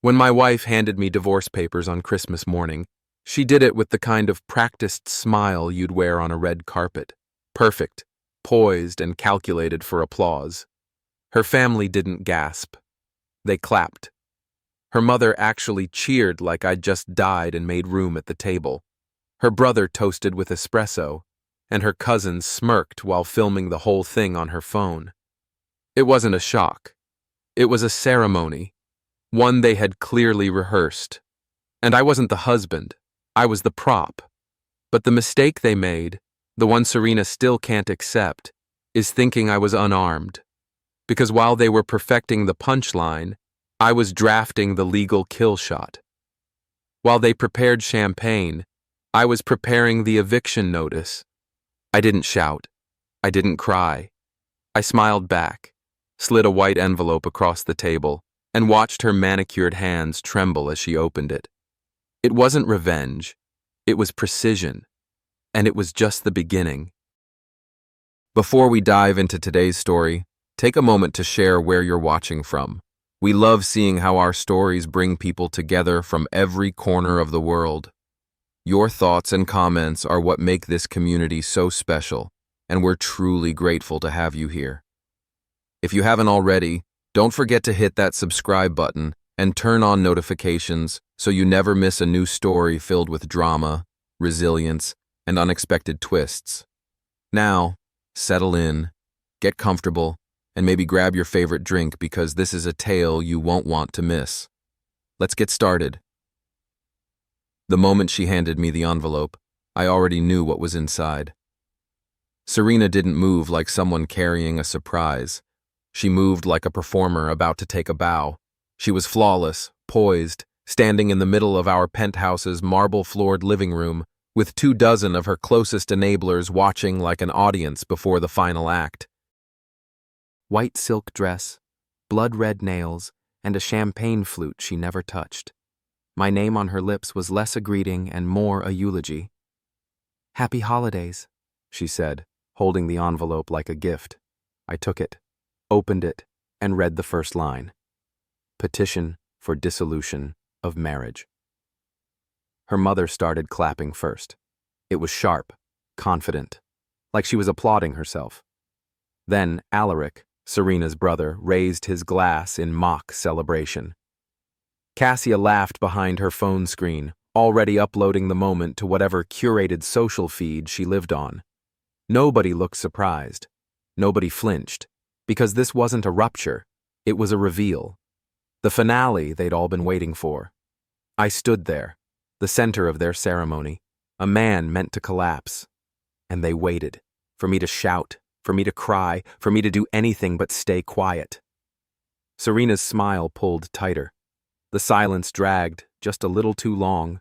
When my wife handed me divorce papers on Christmas morning, she did it with the kind of practiced smile you'd wear on a red carpet. Perfect, poised, and calculated for applause. Her family didn't gasp. They clapped. Her mother actually cheered like I'd just died and made room at the table. Her brother toasted with espresso, and her cousin smirked while filming the whole thing on her phone. It wasn't a shock. It was a ceremony, one they had clearly rehearsed. And I wasn't the husband, I was the prop. But the mistake they made, the one Serena still can't accept, is thinking I was unarmed. Because while they were perfecting the punchline, I was drafting the legal kill shot. While they prepared champagne, I was preparing the eviction notice. I didn't shout. I didn't cry. I smiled back, slid a white envelope across the table, and watched her manicured hands tremble as she opened it. It wasn't revenge. It was precision. And it was just the beginning. Before we dive into today's story, take a moment to share where you're watching from. We love seeing how our stories bring people together from every corner of the world. Your thoughts and comments are what make this community so special, and we're truly grateful to have you here. If you haven't already, don't forget to hit that subscribe button and turn on notifications so you never miss a new story filled with drama, resilience, and unexpected twists. Now, settle in, get comfortable, and maybe grab your favorite drink because this is a tale you won't want to miss. Let's get started. The moment she handed me the envelope, I already knew what was inside. Serena didn't move like someone carrying a surprise. She moved like a performer about to take a bow. She was flawless, poised, standing in the middle of our penthouse's marble-floored living room, with 24 of her closest enablers watching like an audience before the final act. White silk dress, blood-red nails, and a champagne flute she never touched. My name on her lips was less a greeting and more a eulogy. "Happy holidays," she said, holding the envelope like a gift. I took it, opened it, and read the first line. Petition for dissolution of marriage. Her mother started clapping first. It was sharp, confident, like she was applauding herself. Then Alaric, Serena's brother, raised his glass in mock celebration. Cassia laughed behind her phone screen, already uploading the moment to whatever curated social feed she lived on. Nobody looked surprised. Nobody flinched, because this wasn't a rupture, it was a reveal. The finale they'd all been waiting for. I stood there, the center of their ceremony, a man meant to collapse. And they waited, for me to shout, for me to cry, for me to do anything but stay quiet. Serena's smile pulled tighter. The silence dragged just a little too long.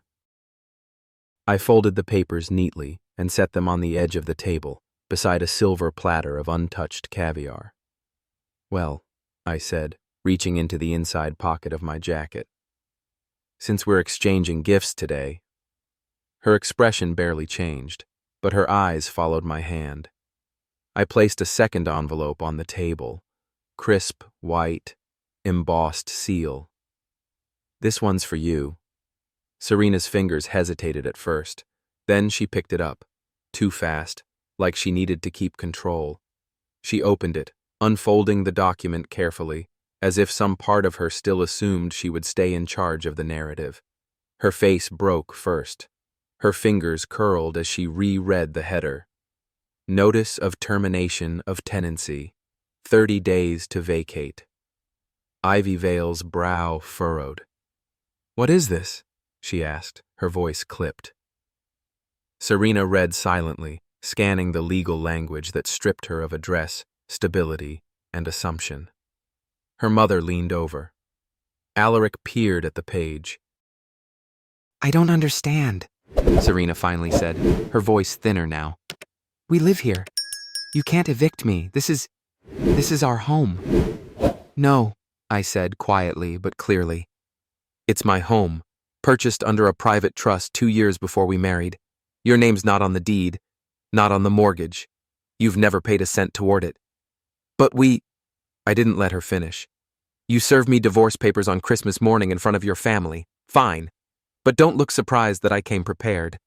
I folded the papers neatly and set them on the edge of the table, beside a silver platter of untouched caviar. "Well," I said, reaching into the inside pocket of my jacket. "Since we're exchanging gifts today." Her expression barely changed, but her eyes followed my hand. I placed a second envelope on the table, crisp, white, embossed seal. "This one's for you." Serena's fingers hesitated at first. Then she picked it up, too fast, like she needed to keep control. She opened it, unfolding the document carefully, as if some part of her still assumed she would stay in charge of the narrative. Her face broke first. Her fingers curled as she reread the header. Notice of termination of tenancy. 30 days to vacate. Ivy Vale's brow furrowed. "What is this?" she asked, her voice clipped. Serena read silently, scanning the legal language that stripped her of address, stability, and assumption. Her mother leaned over. Alaric peered at the page. "I don't understand," Serena finally said, her voice thinner now. "We live here. You can't evict me. This is our home." "No," I said quietly but clearly. "It's my home, purchased under a private trust 2 years before we married. Your name's not on the deed, not on the mortgage. You've never paid a cent toward it. But I didn't let her finish. You serve me divorce papers on Christmas morning in front of your family. Fine. But don't look surprised that I came prepared.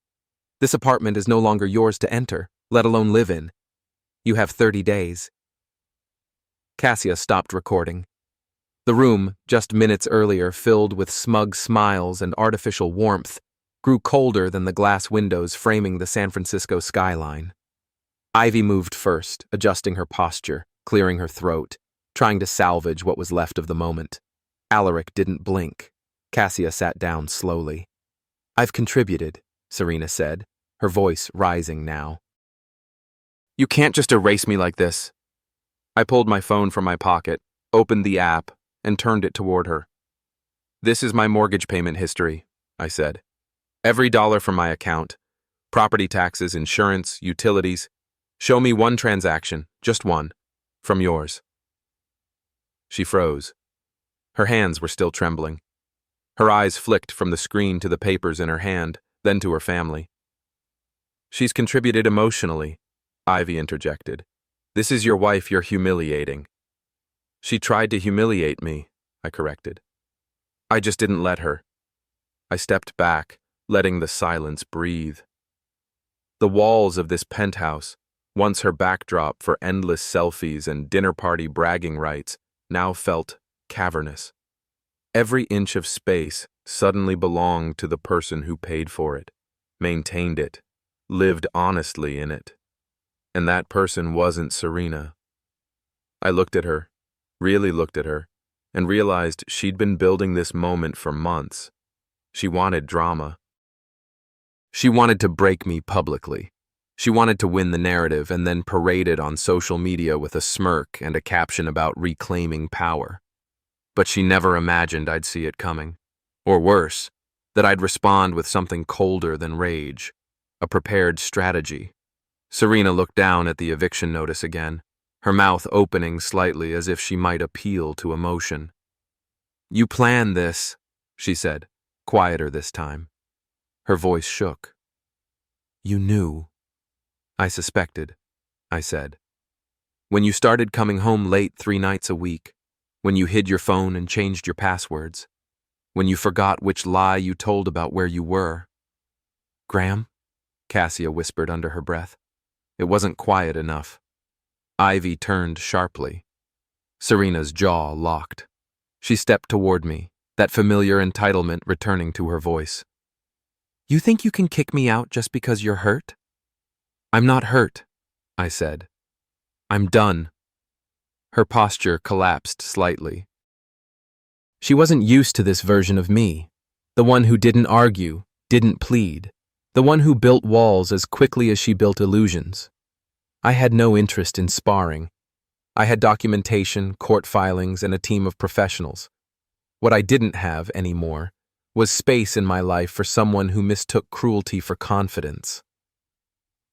This apartment is no longer yours to enter, let alone live in. You have 30 days. Cassia stopped recording. The room, just minutes earlier filled with smug smiles and artificial warmth, grew colder than the glass windows framing the San Francisco skyline. Ivy moved first, adjusting her posture, clearing her throat, trying to salvage what was left of the moment. Alaric didn't blink. Cassia sat down slowly. I've contributed, Serena said, her voice rising now. You can't just erase me like this. I pulled my phone from my pocket, opened the app, and turned it toward her. This is my mortgage payment history, I said. Every dollar from my account. Property taxes, insurance, utilities. Show me one transaction, just one, from yours. She froze. Her hands were still trembling. Her eyes flicked from the screen to the papers in her hand, then to her family. She's contributed emotionally, Ivy interjected. This is your wife you're humiliating. She tried to humiliate me, I corrected. I just didn't let her. I stepped back, letting the silence breathe. The walls of this penthouse, once her backdrop for endless selfies and dinner party bragging rights, now felt cavernous. Every inch of space suddenly belonged to the person who paid for it, maintained it, lived honestly in it. And that person wasn't Serena. I looked at her, really looked at her, and realized she'd been building this moment for months. She wanted drama. She wanted to break me publicly. She wanted to win the narrative and then parade it on social media with a smirk and a caption about reclaiming power. But she never imagined I'd see it coming. Or worse, that I'd respond with something colder than rage, a prepared strategy. Serena looked down at the eviction notice again, her mouth opening slightly as if she might appeal to emotion. You planned this, she said, quieter this time. Her voice shook. You knew. I suspected, I said. When you started coming home late 3 nights a week, when you hid your phone and changed your passwords, when you forgot which lie you told about where you were. Graham? Cassia whispered under her breath. It wasn't quiet enough. Ivy turned sharply. Serena's jaw locked. She stepped toward me, that familiar entitlement returning to her voice. You think you can kick me out just because you're hurt? I'm not hurt, I said. I'm done. Her posture collapsed slightly. She wasn't used to this version of me, the one who didn't argue, didn't plead, the one who built walls as quickly as she built illusions. I had no interest in sparring. I had documentation, court filings, and a team of professionals. What I didn't have anymore was space in my life for someone who mistook cruelty for confidence.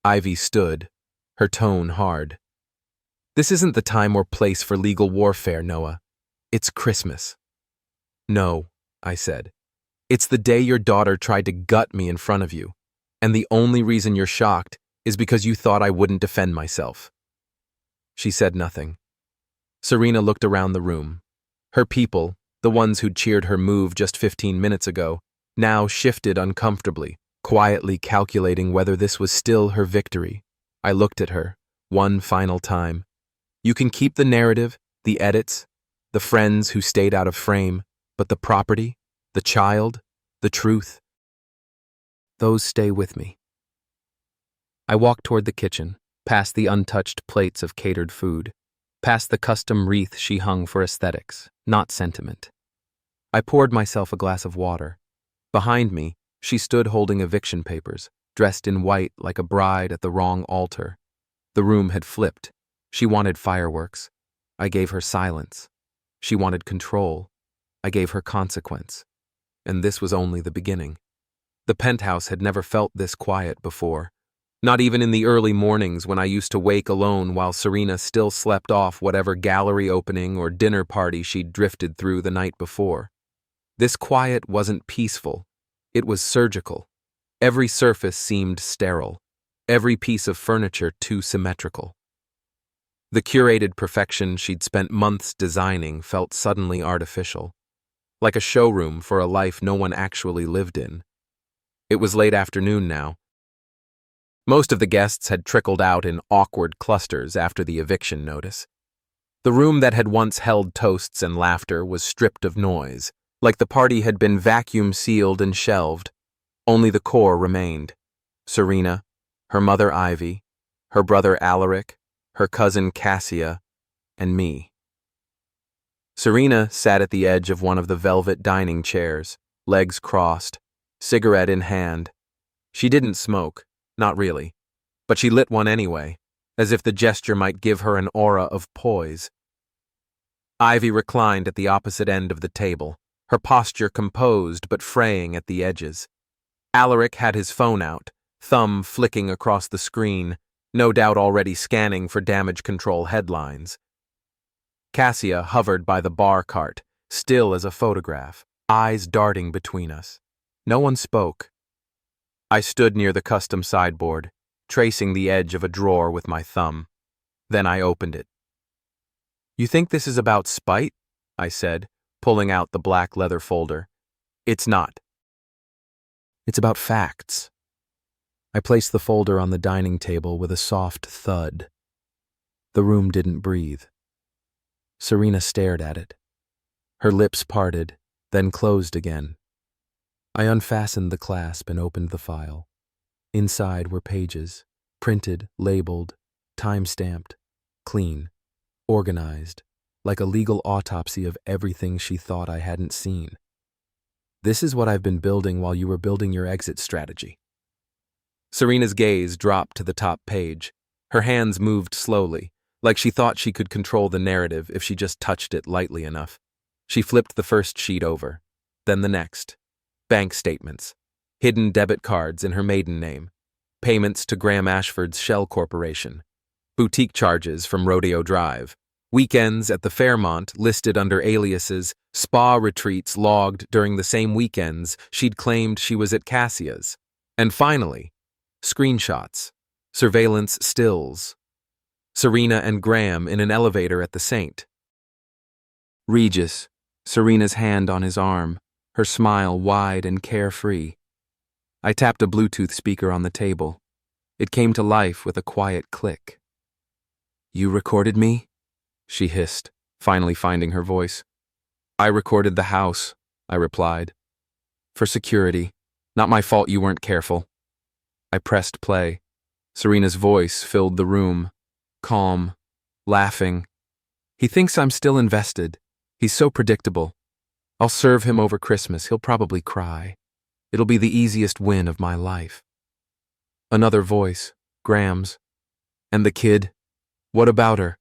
Ivy stood, her tone hard. This isn't the time or place for legal warfare, Noah. It's Christmas. No, I said. It's the day your daughter tried to gut me in front of you, and the only reason you're shocked is because you thought I wouldn't defend myself. She said nothing. Serena looked around the room. Her people, the ones who'd cheered her move just 15 minutes ago, now shifted uncomfortably, quietly calculating whether this was still her victory. I looked at her, one final time. You can keep the narrative, the edits, the friends who stayed out of frame, but the property, the child, the truth, those stay with me. I walked toward the kitchen, past the untouched plates of catered food, past the custom wreath she hung for aesthetics, not sentiment. I poured myself a glass of water. Behind me, she stood holding eviction papers, dressed in white like a bride at the wrong altar. The room had flipped. She wanted fireworks. I gave her silence. She wanted control. I gave her consequence. And this was only the beginning. The penthouse had never felt this quiet before. Not even in the early mornings when I used to wake alone while Serena still slept off whatever gallery opening or dinner party she'd drifted through the night before. This quiet wasn't peaceful. It was surgical. Every surface seemed sterile. Every piece of furniture too symmetrical. The curated perfection she'd spent months designing felt suddenly artificial, like a showroom for a life no one actually lived in. It was late afternoon now. Most of the guests had trickled out in awkward clusters after the eviction notice. The room that had once held toasts and laughter was stripped of noise, like the party had been vacuum-sealed and shelved. Only the core remained. Serena, her mother Ivy, her brother Alaric, her cousin Cassia, and me. Serena sat at the edge of one of the velvet dining chairs, legs crossed, cigarette in hand. She didn't smoke, not really, but she lit one anyway, as if the gesture might give her an aura of poise. Ivy reclined at the opposite end of the table, her posture composed but fraying at the edges. Alaric had his phone out, thumb flicking across the screen, no doubt already scanning for damage control headlines. Cassia hovered by the bar cart, still as a photograph, eyes darting between us. No one spoke. I stood near the custom sideboard, tracing the edge of a drawer with my thumb. Then I opened it. "You think this is about spite?" I said, pulling out the black leather folder. "It's not. It's about facts." I placed the folder on the dining table with a soft thud. The room didn't breathe. Serena stared at it. Her lips parted, then closed again. I unfastened the clasp and opened the file. Inside were pages, printed, labeled, time-stamped, clean, organized, like a legal autopsy of everything she thought I hadn't seen. "This is what I've been building while you were building your exit strategy." Serena's gaze dropped to the top page. Her hands moved slowly, like she thought she could control the narrative if she just touched it lightly enough. She flipped the first sheet over, then the next. Bank statements, hidden debit cards in her maiden name, payments to Graham Ashford's Shell Corporation, boutique charges from Rodeo Drive, weekends at the Fairmont listed under aliases, spa retreats logged during the same weekends she'd claimed she was at Cassia's, and finally, screenshots, surveillance stills. Serena and Graham in an elevator at the Saint. Regis, Serena's hand on his arm, her smile wide and carefree. I tapped a Bluetooth speaker on the table. It came to life with a quiet click. "You recorded me?" she hissed, finally finding her voice. "I recorded the house," I replied. "For security. Not my fault you weren't careful." I pressed play. Serena's voice filled the room, calm, laughing. "He thinks I'm still invested. He's so predictable. I'll serve him over Christmas. He'll probably cry. It'll be the easiest win of my life." Another voice, Graham's. "And the kid? What about her?"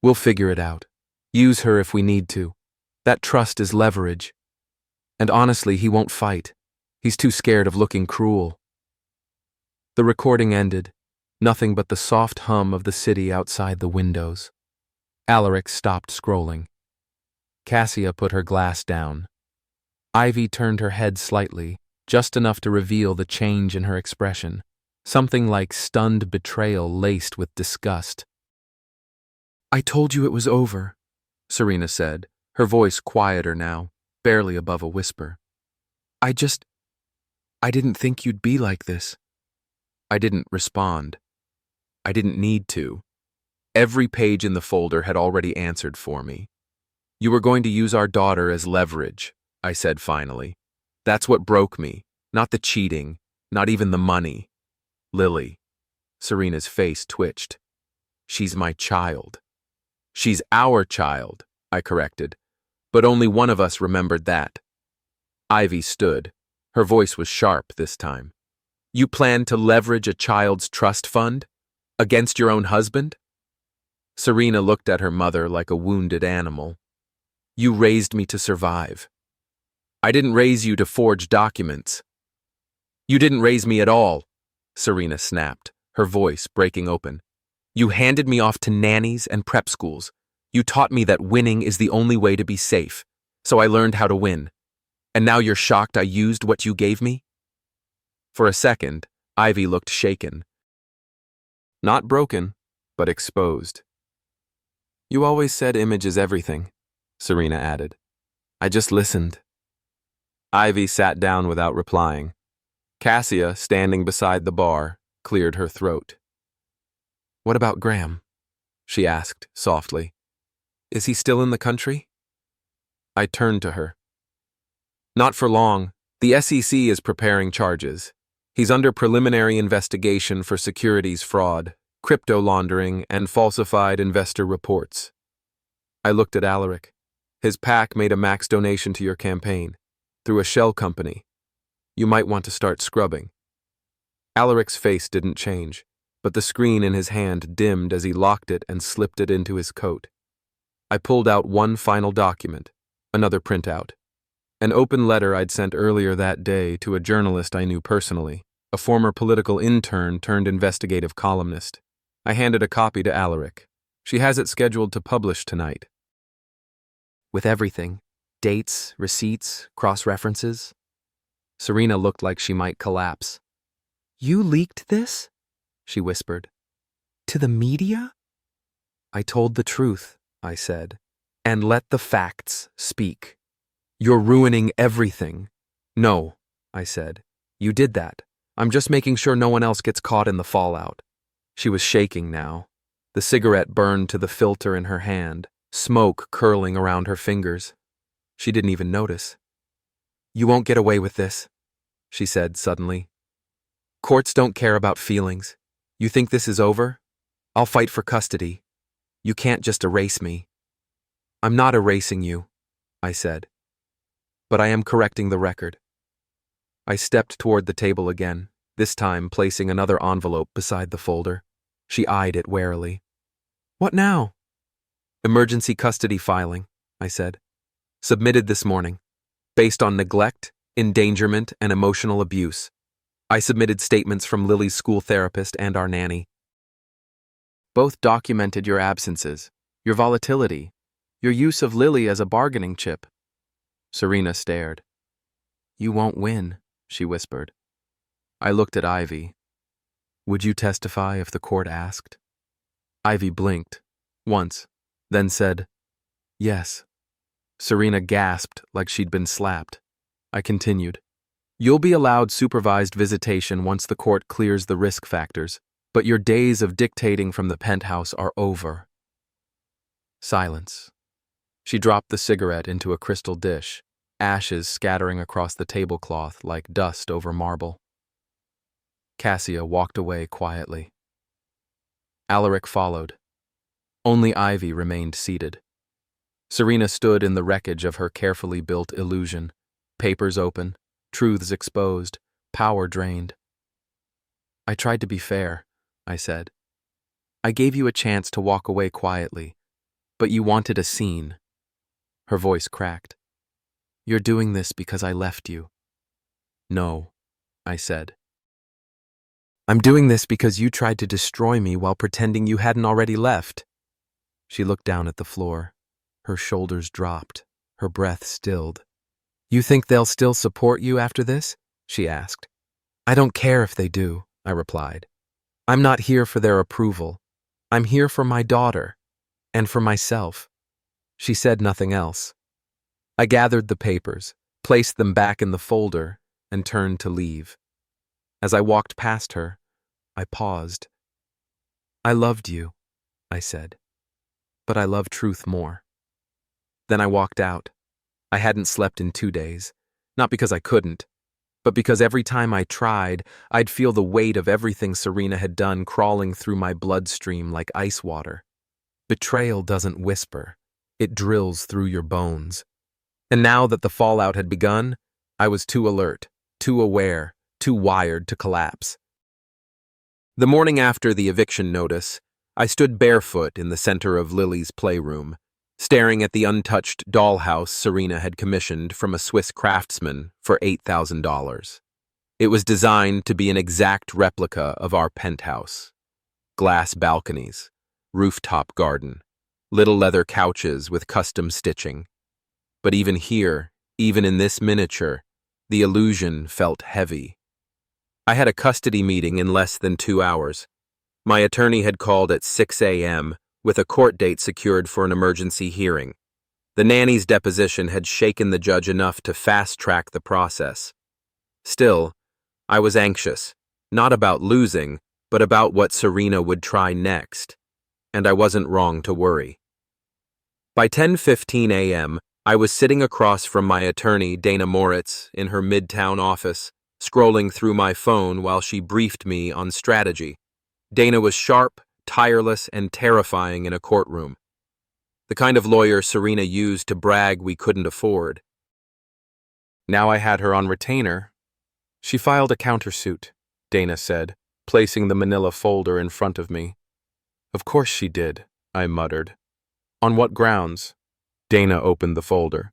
"We'll figure it out. Use her if we need to. That trust is leverage. And honestly, he won't fight. He's too scared of looking cruel." The recording ended. Nothing but the soft hum of the city outside the windows. Alaric stopped scrolling. Cassia put her glass down. Ivy turned her head slightly, just enough to reveal the change in her expression, something like stunned betrayal laced with disgust. "I told you it was over," Serena said, her voice quieter now, barely above a whisper. I didn't think you'd be like this." I didn't respond. I didn't need to. Every page in the folder had already answered for me. "You were going to use our daughter as leverage," I said finally. "That's what broke me, not the cheating, not even the money. Lily." Serena's face twitched. "She's my child." "She's our child," I corrected, but only one of us remembered that. Ivy stood. Her voice was sharp this time. "You plan to leverage a child's trust fund? Against your own husband?" Serena looked at her mother like a wounded animal. "You raised me to survive. I didn't raise you to forge documents." "You didn't raise me at all," Serena snapped, her voice breaking open. "You handed me off to nannies and prep schools. You taught me that winning is the only way to be safe, so I learned how to win. And now you're shocked I used what you gave me?" For a second, Ivy looked shaken. Not broken, but exposed. You always said image is everything, Serena added. I just listened. Ivy sat down without replying. Cassia, standing beside the bar, cleared her throat. What about Graham? She asked softly. Is he still in the country? I turned to her. Not for long. The SEC is preparing charges. He's under preliminary investigation for securities fraud, crypto laundering, and falsified investor reports. I looked at Alaric. His PAC made a max donation to your campaign, through a shell company. You might want to start scrubbing. Alaric's face didn't change, but the screen in his hand dimmed as he locked it and slipped it into his coat. I pulled out one final document, another printout. An open letter I'd sent earlier that day to a journalist I knew personally, a former political intern turned investigative columnist. I handed a copy to Alaric. She has it scheduled to publish tonight. With everything, dates, receipts, cross-references. Serena looked like she might collapse. You leaked this? She whispered. To the media? I told the truth, I said, and let the facts speak. You're ruining everything. No, I said. You did that. I'm just making sure no one else gets caught in the fallout. She was shaking now. The cigarette burned to the filter in her hand, smoke curling around her fingers. She didn't even notice. You won't get away with this, she said suddenly. Courts don't care about feelings. You think this is over? I'll fight for custody. You can't just erase me. I'm not erasing you, I said. But I am correcting the record. I stepped toward the table again, this time placing another envelope beside the folder. She eyed it warily. What now? Emergency custody filing, I said. Submitted this morning. Based on neglect, endangerment, and emotional abuse. I submitted statements from Lily's school therapist and our nanny. Both documented your absences, your volatility, your use of Lily as a bargaining chip. Serena stared. You won't win, she whispered. I looked at Ivy. Would you testify if the court asked? Ivy blinked, once, then said, yes. Serena gasped like she'd been slapped. I continued. You'll be allowed supervised visitation once the court clears the risk factors, but your days of dictating from the penthouse are over. Silence. She dropped the cigarette into a crystal dish, ashes scattering across the tablecloth like dust over marble. Cassia walked away quietly. Alaric followed. Only Ivy remained seated. Serena stood in the wreckage of her carefully built illusion, papers open, truths exposed, power drained. I tried to be fair, I said. I gave you a chance to walk away quietly, but you wanted a scene. Her voice cracked. You're doing this because I left you. No, I said. I'm doing this because you tried to destroy me while pretending you hadn't already left. She looked down at the floor. Her shoulders dropped, her breath stilled. You think they'll still support you after this? She asked. I don't care if they do, I replied. I'm not here for their approval. I'm here for my daughter, and for myself. She said nothing else. I gathered the papers, placed them back in the folder, and turned to leave. As I walked past her, I paused. I loved you, I said, but I love truth more. Then I walked out. I hadn't slept in 2 days, not because I couldn't, but because every time I tried, I'd feel the weight of everything Serena had done crawling through my bloodstream like ice water. Betrayal doesn't whisper, it drills through your bones. And now that the fallout had begun, I was too alert, too aware, too wired to collapse. The morning after the eviction notice, I stood barefoot in the center of Lily's playroom, staring at the untouched dollhouse Serena had commissioned from a Swiss craftsman for $8,000. It was designed to be an exact replica of our penthouse. Glass balconies, rooftop garden, little leather couches with custom stitching. But even here, even in this miniature, the illusion felt heavy. I had a custody meeting in less than 2 hours. My attorney had called at 6 a.m., with a court date secured for an emergency hearing. The nanny's deposition had shaken the judge enough to fast-track the process. Still, I was anxious, not about losing, but about what Serena would try next, and I wasn't wrong to worry. By 10:15 a.m., I was sitting across from my attorney, Dana Moritz, in her Midtown office, scrolling through my phone while she briefed me on strategy. Dana was sharp, tireless, and terrifying in a courtroom. The kind of lawyer Serena used to brag we couldn't afford. Now I had her on retainer. She filed a countersuit, Dana said, placing the manila folder in front of me. Of course she did, I muttered. On what grounds? Dana opened the folder.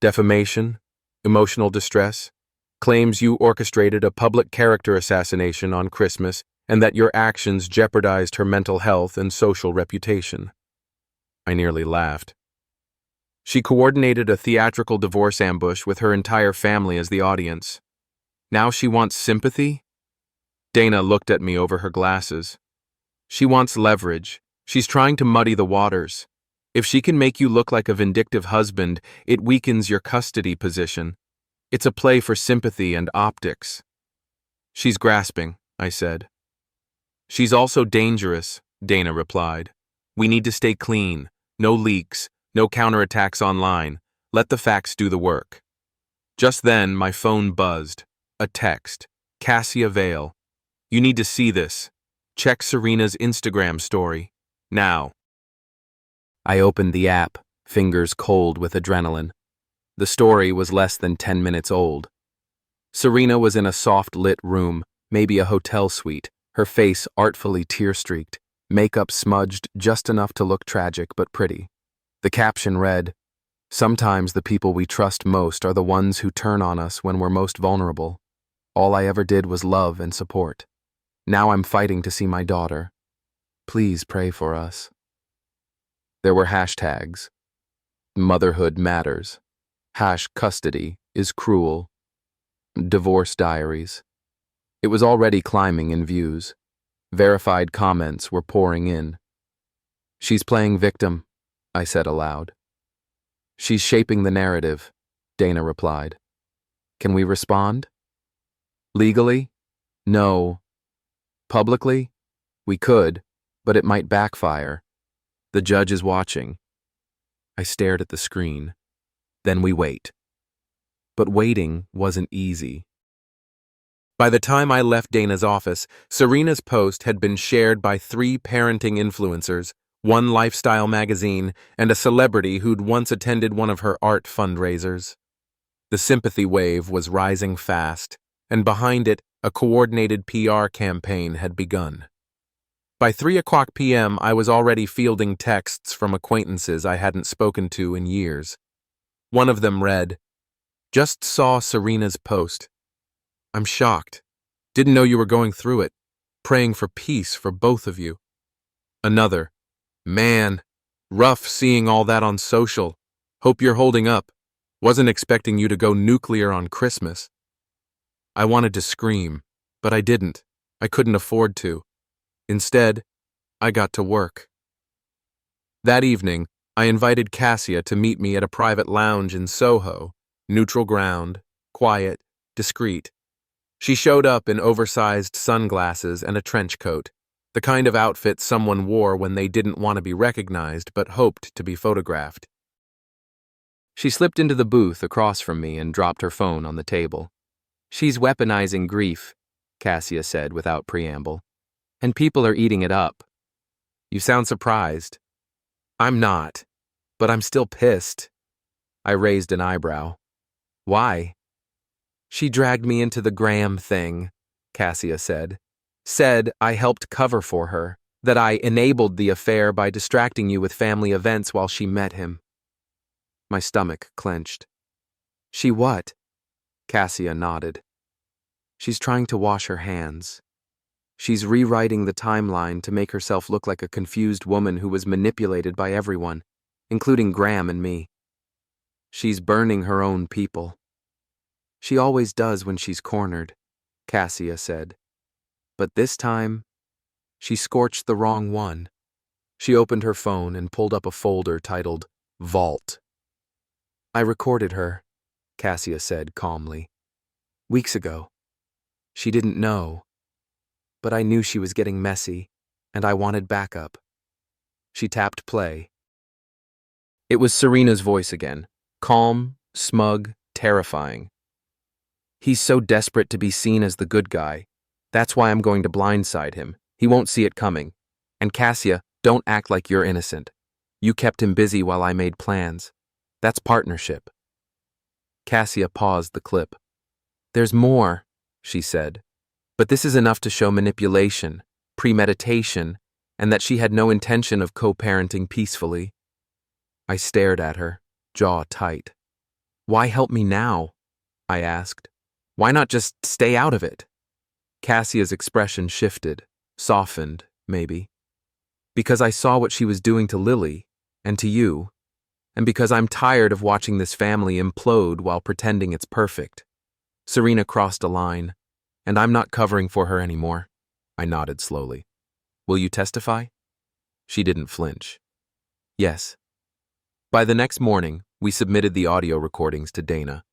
Defamation, emotional distress, claims you orchestrated a public character assassination on Christmas and that your actions jeopardized her mental health and social reputation. I nearly laughed. She coordinated a theatrical divorce ambush with her entire family as the audience. Now she wants sympathy? Dana looked at me over her glasses. She wants leverage. She's trying to muddy the waters. If she can make you look like a vindictive husband, it weakens your custody position. It's a play for sympathy and optics. She's grasping, I said. She's also dangerous, Dana replied. We need to stay clean. No leaks, no counterattacks online. Let the facts do the work. Just then, my phone buzzed. A text. Cassia Vale. You need to see this. Check Serena's Instagram story. Now. I opened the app, fingers cold with adrenaline. The story was less than 10 minutes old. Serena was in a soft-lit room, maybe a hotel suite, her face artfully tear-streaked, makeup smudged just enough to look tragic but pretty. The caption read, "Sometimes the people we trust most are the ones who turn on us when we're most vulnerable. All I ever did was love and support. Now I'm fighting to see my daughter. Please pray for us." There were hashtags. Motherhood matters. #custody is cruel. Divorce diaries. It was already climbing in views. Verified comments were pouring in. She's playing victim, I said aloud. She's shaping the narrative, Dana replied. Can we respond? Legally? No. Publicly? We could, but it might backfire. The judge is watching. I stared at the screen. Then we wait. But waiting wasn't easy. By the time I left Dana's office, Serena's post had been shared by 3 parenting influencers, 1 lifestyle magazine, and a celebrity who'd once attended one of her art fundraisers. The sympathy wave was rising fast, and behind it, a coordinated PR campaign had begun. By 3:00 p.m., I was already fielding texts from acquaintances I hadn't spoken to in years. One of them read, "Just saw Serena's post. I'm shocked. Didn't know you were going through it. Praying for peace for both of you." Another, "Man, rough seeing all that on social. Hope you're holding up. Wasn't expecting you to go nuclear on Christmas." I wanted to scream, but I didn't. I couldn't afford to. Instead, I got to work. That evening, I invited Cassia to meet me at a private lounge in Soho, neutral ground, quiet, discreet. She showed up in oversized sunglasses and a trench coat, the kind of outfit someone wore when they didn't want to be recognized but hoped to be photographed. She slipped into the booth across from me and dropped her phone on the table. "She's weaponizing grief," Cassia said without preamble. "And people are eating it up." "You sound surprised." "I'm not, but I'm still pissed." I raised an eyebrow. "Why?" "She dragged me into the Graham thing," Cassia said. "Said I helped cover for her, that I enabled the affair by distracting you with family events while she met him." My stomach clenched. "She what?" Cassia nodded. "She's trying to wash her hands. She's rewriting the timeline to make herself look like a confused woman who was manipulated by everyone, including Graham and me. She's burning her own people." "She always does when she's cornered," Cassia said. "But this time, she scorched the wrong one." She opened her phone and pulled up a folder titled Vault. "I recorded her," Cassia said calmly. "Weeks ago. She didn't know. But I knew she was getting messy, and I wanted backup." She tapped play. It was Serena's voice again, calm, smug, terrifying. "He's so desperate to be seen as the good guy. That's why I'm going to blindside him. He won't see it coming. And Cassia, don't act like you're innocent. You kept him busy while I made plans. That's partnership." Cassia paused the clip. "There's more," she said. "But this is enough to show manipulation, premeditation, and that she had no intention of co-parenting peacefully." I stared at her, jaw tight. "Why help me now?" I asked. "Why not just stay out of it?" Cassia's expression shifted, softened, maybe. "Because I saw what she was doing to Lily, and to you, and because I'm tired of watching this family implode while pretending it's perfect." Serena crossed a line, "And I'm not covering for her anymore." I nodded slowly. "Will you testify?" She didn't flinch. "Yes." By the next morning, we submitted the audio recordings to Dana.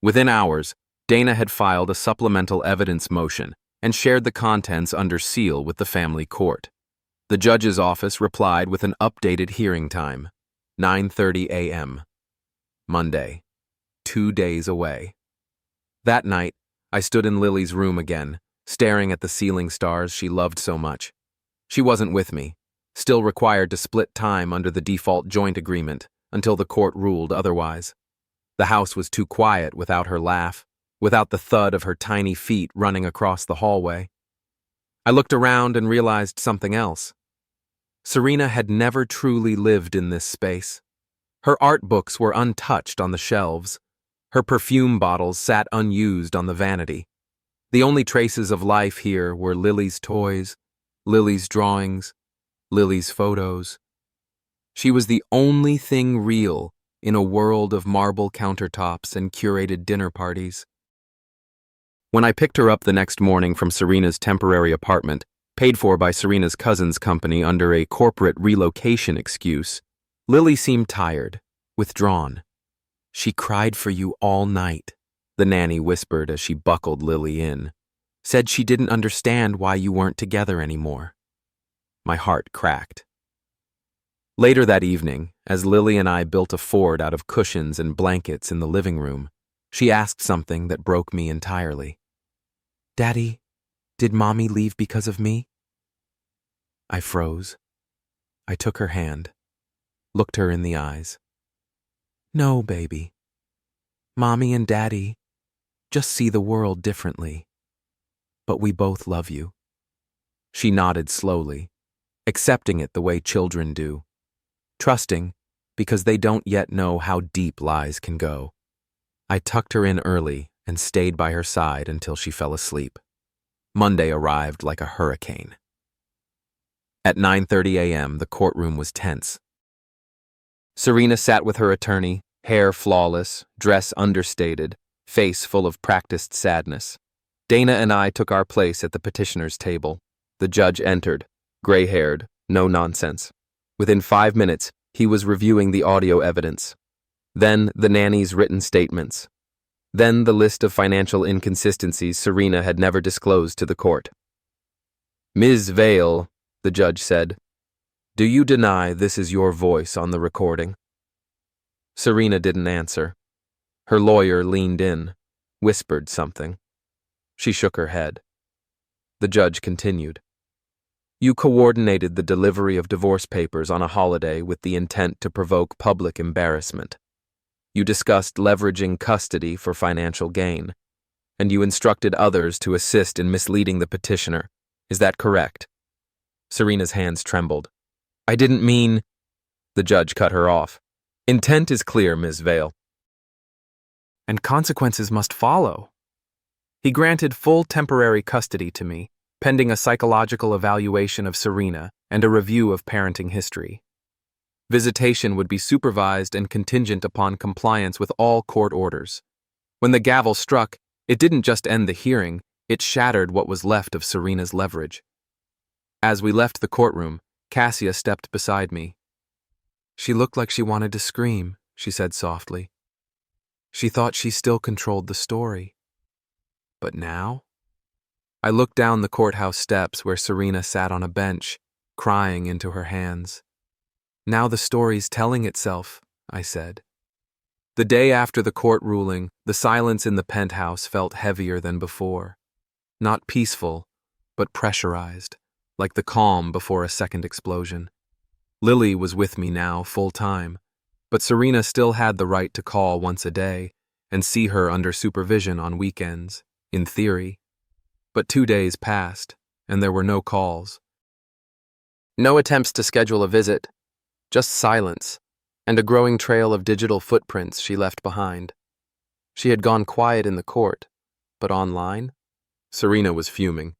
Within hours, Dana had filed a supplemental evidence motion and shared the contents under seal with the family court. The judge's office replied with an updated hearing time, 9:30 a.m. Monday, 2 days away. That night, I stood in Lily's room again, staring at the ceiling stars she loved so much. She wasn't with me, still required to split time under the default joint agreement until the court ruled otherwise. The house was too quiet without her laugh, without the thud of her tiny feet running across the hallway. I looked around and realized something else. Serena had never truly lived in this space. Her art books were untouched on the shelves. Her perfume bottles sat unused on the vanity. The only traces of life here were Lily's toys, Lily's drawings, Lily's photos. She was the only thing real in a world of marble countertops and curated dinner parties. When I picked her up the next morning from Serena's temporary apartment, paid for by Serena's cousin's company under a corporate relocation excuse, Lily seemed tired, withdrawn. "She cried for you all night," the nanny whispered as she buckled Lily in. "Said she didn't understand why you weren't together anymore." My heart cracked. Later that evening, as Lily and I built a fort out of cushions and blankets in the living room, she asked something that broke me entirely. "Daddy, did Mommy leave because of me?" I froze. I took her hand, looked her in the eyes. "No, baby. Mommy and Daddy just see the world differently. But we both love you." She nodded slowly, accepting it the way children do, trusting because they don't yet know how deep lies can go. I tucked her in early and stayed by her side until she fell asleep. Monday arrived like a hurricane. At 9:30 a.m., the courtroom was tense. Serena sat with her attorney, hair flawless, dress understated, face full of practiced sadness. Dana and I took our place at the petitioner's table. The judge entered, gray-haired, no nonsense. Within 5 minutes, he was reviewing the audio evidence. Then the nanny's written statements. Then the list of financial inconsistencies Serena had never disclosed to the court. "Ms. Vale," the judge said, "do you deny this is your voice on the recording?" Serena didn't answer. Her lawyer leaned in, whispered something. She shook her head. The judge continued. "You coordinated the delivery of divorce papers on a holiday with the intent to provoke public embarrassment. You discussed leveraging custody for financial gain, and you instructed others to assist in misleading the petitioner. Is that correct?" Serena's hands trembled. "I didn't mean—" The judge cut her off. "Intent is clear, Ms. Vale. And consequences must follow." He granted full temporary custody to me, pending a psychological evaluation of Serena and a review of parenting history. Visitation would be supervised and contingent upon compliance with all court orders. When the gavel struck, it didn't just end the hearing, it shattered what was left of Serena's leverage. As we left the courtroom, Cassia stepped beside me. She looked like she wanted to scream, she said softly. She thought she still controlled the story. But now? I looked down the courthouse steps where Serena sat on a bench, crying into her hands. Now the story's telling itself, I said. The day after the court ruling, the silence in the penthouse felt heavier than before. Not peaceful, but pressurized, like the calm before a second explosion. Lily was with me now, full time, but Serena still had the right to call once a day and see her under supervision on weekends, in theory. But 2 days passed, and there were no calls. No attempts to schedule a visit, just silence, and a growing trail of digital footprints she left behind. She had gone quiet in the court, but online? Serena was fuming.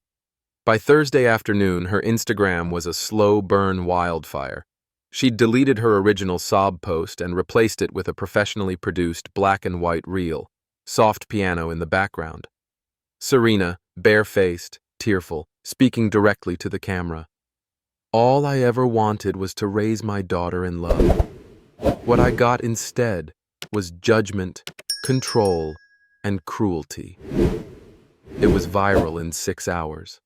By Thursday afternoon, her Instagram was a slow burn wildfire. She'd deleted her original sob post and replaced it with a professionally produced black and white reel, soft piano in the background. Serena, bare-faced, tearful, speaking directly to the camera. All I ever wanted was to raise my daughter in love. What I got instead was judgment, control, and cruelty. It was viral in 6 hours.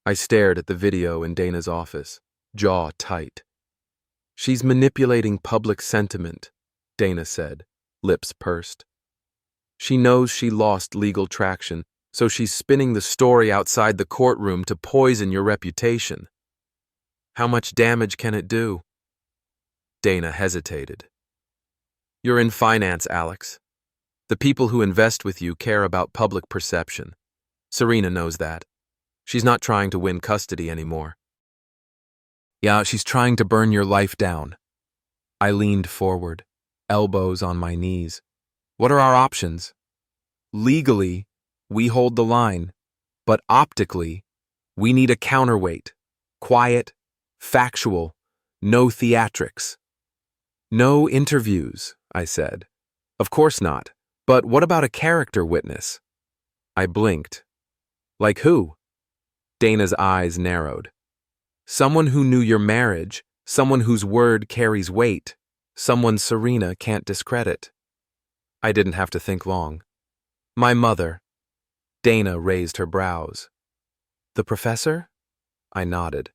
I stared at the video in Dana's office, jaw tight. She's manipulating public sentiment, Dana said, lips pursed. She knows she lost legal traction, so she's spinning the story outside the courtroom to poison your reputation. How much damage can it do? Dana hesitated. You're in finance, Alex. The people who invest with you care about public perception. Serena knows that. She's not trying to win custody anymore. Yeah, she's trying to burn your life down. I leaned forward, elbows on my knees. What are our options? Legally, we hold the line, but optically, we need a counterweight. Quiet, factual, no theatrics. No interviews, I said. Of course not, but what about a character witness? I blinked. Like who? Dana's eyes narrowed. Someone who knew your marriage, someone whose word carries weight, someone Serena can't discredit. I didn't have to think long. My mother. Dana raised her brows. The professor? I nodded.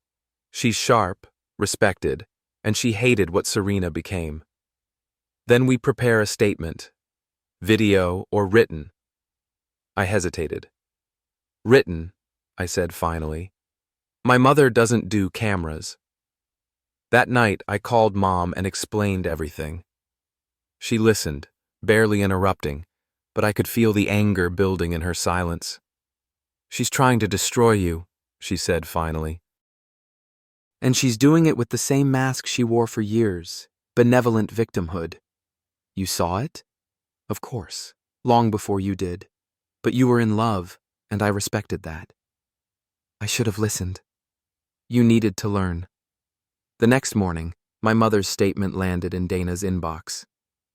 She's sharp, respected, and she hated what Serena became. Then we prepare a statement. Video or written? I hesitated. Written, I said finally. My mother doesn't do cameras. That night, I called Mom and explained everything. She listened, barely interrupting, but I could feel the anger building in her silence. She's trying to destroy you, she said finally. And she's doing it with the same mask she wore for years, benevolent victimhood. You saw it? Of course, long before you did. But you were in love, and I respected that. I should have listened. You needed to learn. The next morning, my mother's statement landed in Dana's inbox.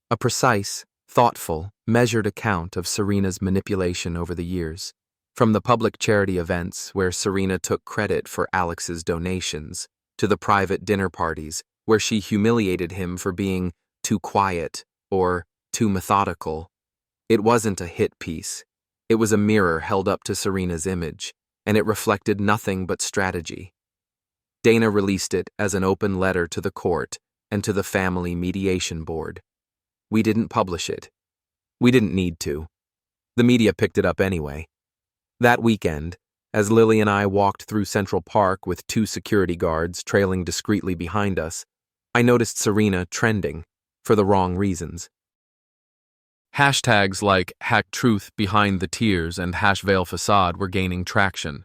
A precise, thoughtful, measured account of Serena's manipulation over the years, from the public charity events where Serena took credit for Alex's donations, to the private dinner parties where she humiliated him for being too quiet or too methodical. It wasn't a hit piece. It was a mirror held up to Serena's image, and it reflected nothing but strategy. Dana released it as an open letter to the court and to the family mediation board. We didn't publish it. We didn't need to. The media picked it up anyway. That weekend, as Lily and I walked through Central Park with 2 security guards trailing discreetly behind us, I noticed Serena trending, for the wrong reasons. Hashtags like #TruthBehindTheTears and #VeilFacade were gaining traction.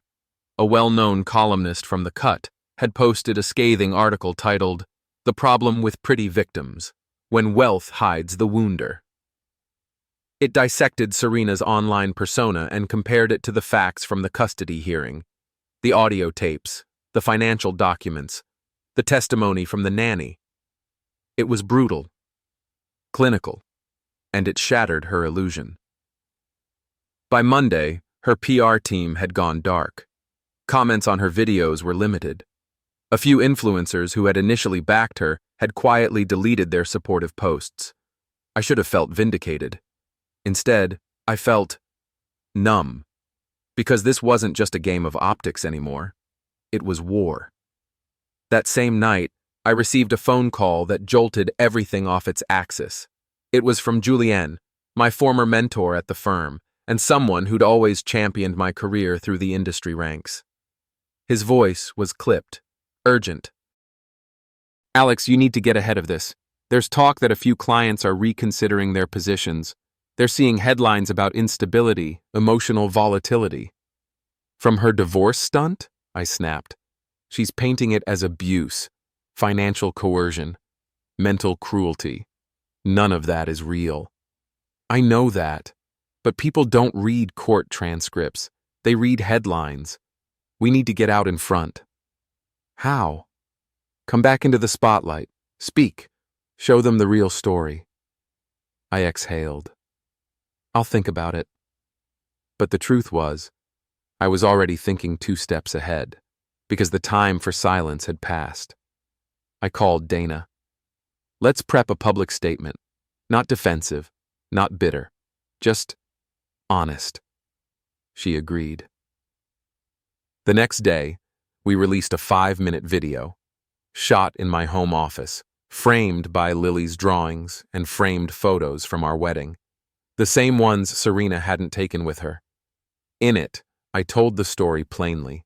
A well-known columnist from The Cut had posted a scathing article titled, "The Problem with Pretty Victims, When Wealth Hides the Wounder." It dissected Serena's online persona and compared it to the facts from the custody hearing, the audio tapes, the financial documents, the testimony from the nanny. It was brutal, clinical, and it shattered her illusion. By Monday, her PR team had gone dark. Comments on her videos were limited. A few influencers who had initially backed her had quietly deleted their supportive posts. I should have felt vindicated. Instead, I felt numb. Because this wasn't just a game of optics anymore. It was war. That same night, I received a phone call that jolted everything off its axis. It was from Julien, my former mentor at the firm, and someone who'd always championed my career through the industry ranks. His voice was clipped, urgent. "Alex, you need to get ahead of this. There's talk that a few clients are reconsidering their positions. They're seeing headlines about instability, emotional volatility." "From her divorce stunt?" I snapped. "She's painting it as abuse, financial coercion, mental cruelty. None of that is real." "I know that, but people don't read court transcripts. They read headlines. We need to get out in front." "How?" "Come back into the spotlight. Speak. Show them the real story." I exhaled. "I'll think about it." But the truth was, I was already thinking 2 steps ahead, because the time for silence had passed. I called Dana. "Let's prep a public statement. Not defensive, not bitter, just honest." She agreed. The next day, we released a 5-minute video, shot in my home office, framed by Lily's drawings and framed photos from our wedding, the same ones Serena hadn't taken with her. In it, I told the story plainly,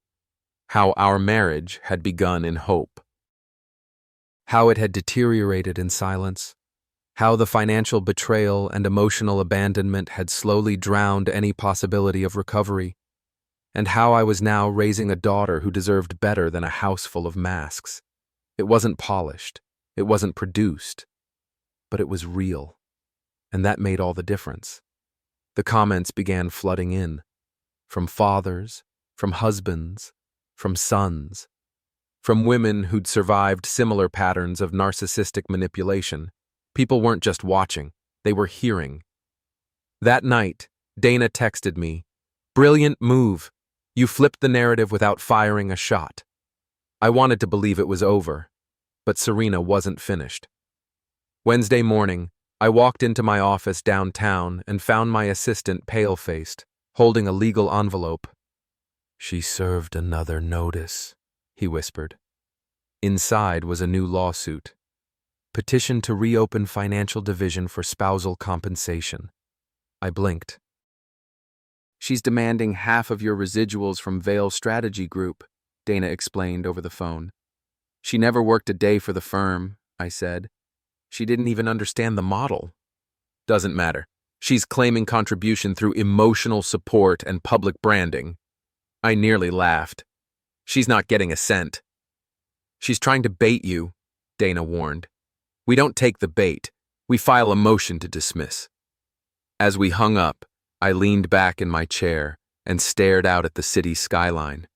how our marriage had begun in hope, how it had deteriorated in silence, how the financial betrayal and emotional abandonment had slowly drowned any possibility of recovery, and how I was now raising a daughter who deserved better than a house full of masks. It wasn't polished, it wasn't produced, but it was real, and that made all the difference. The comments began flooding in, from fathers, from husbands, from sons, from women who'd survived similar patterns of narcissistic manipulation. People weren't just watching, they were hearing. That night, Dana texted me, "Brilliant move. You flipped the narrative without firing a shot." I wanted to believe it was over, but Serena wasn't finished. Wednesday morning, I walked into my office downtown and found my assistant pale-faced, holding a legal envelope. "She served another notice," he whispered. Inside was a new lawsuit. Petition to reopen financial division for spousal compensation. I blinked. "She's demanding half of your residuals from Vail Strategy Group," Dana explained over the phone. "She never worked a day for the firm," I said. "She didn't even understand the model." "Doesn't matter. She's claiming contribution through emotional support and public branding." I nearly laughed. "She's not getting a cent." "She's trying to bait you," Dana warned. "We don't take the bait. We file a motion to dismiss." As we hung up, I leaned back in my chair and stared out at the city skyline.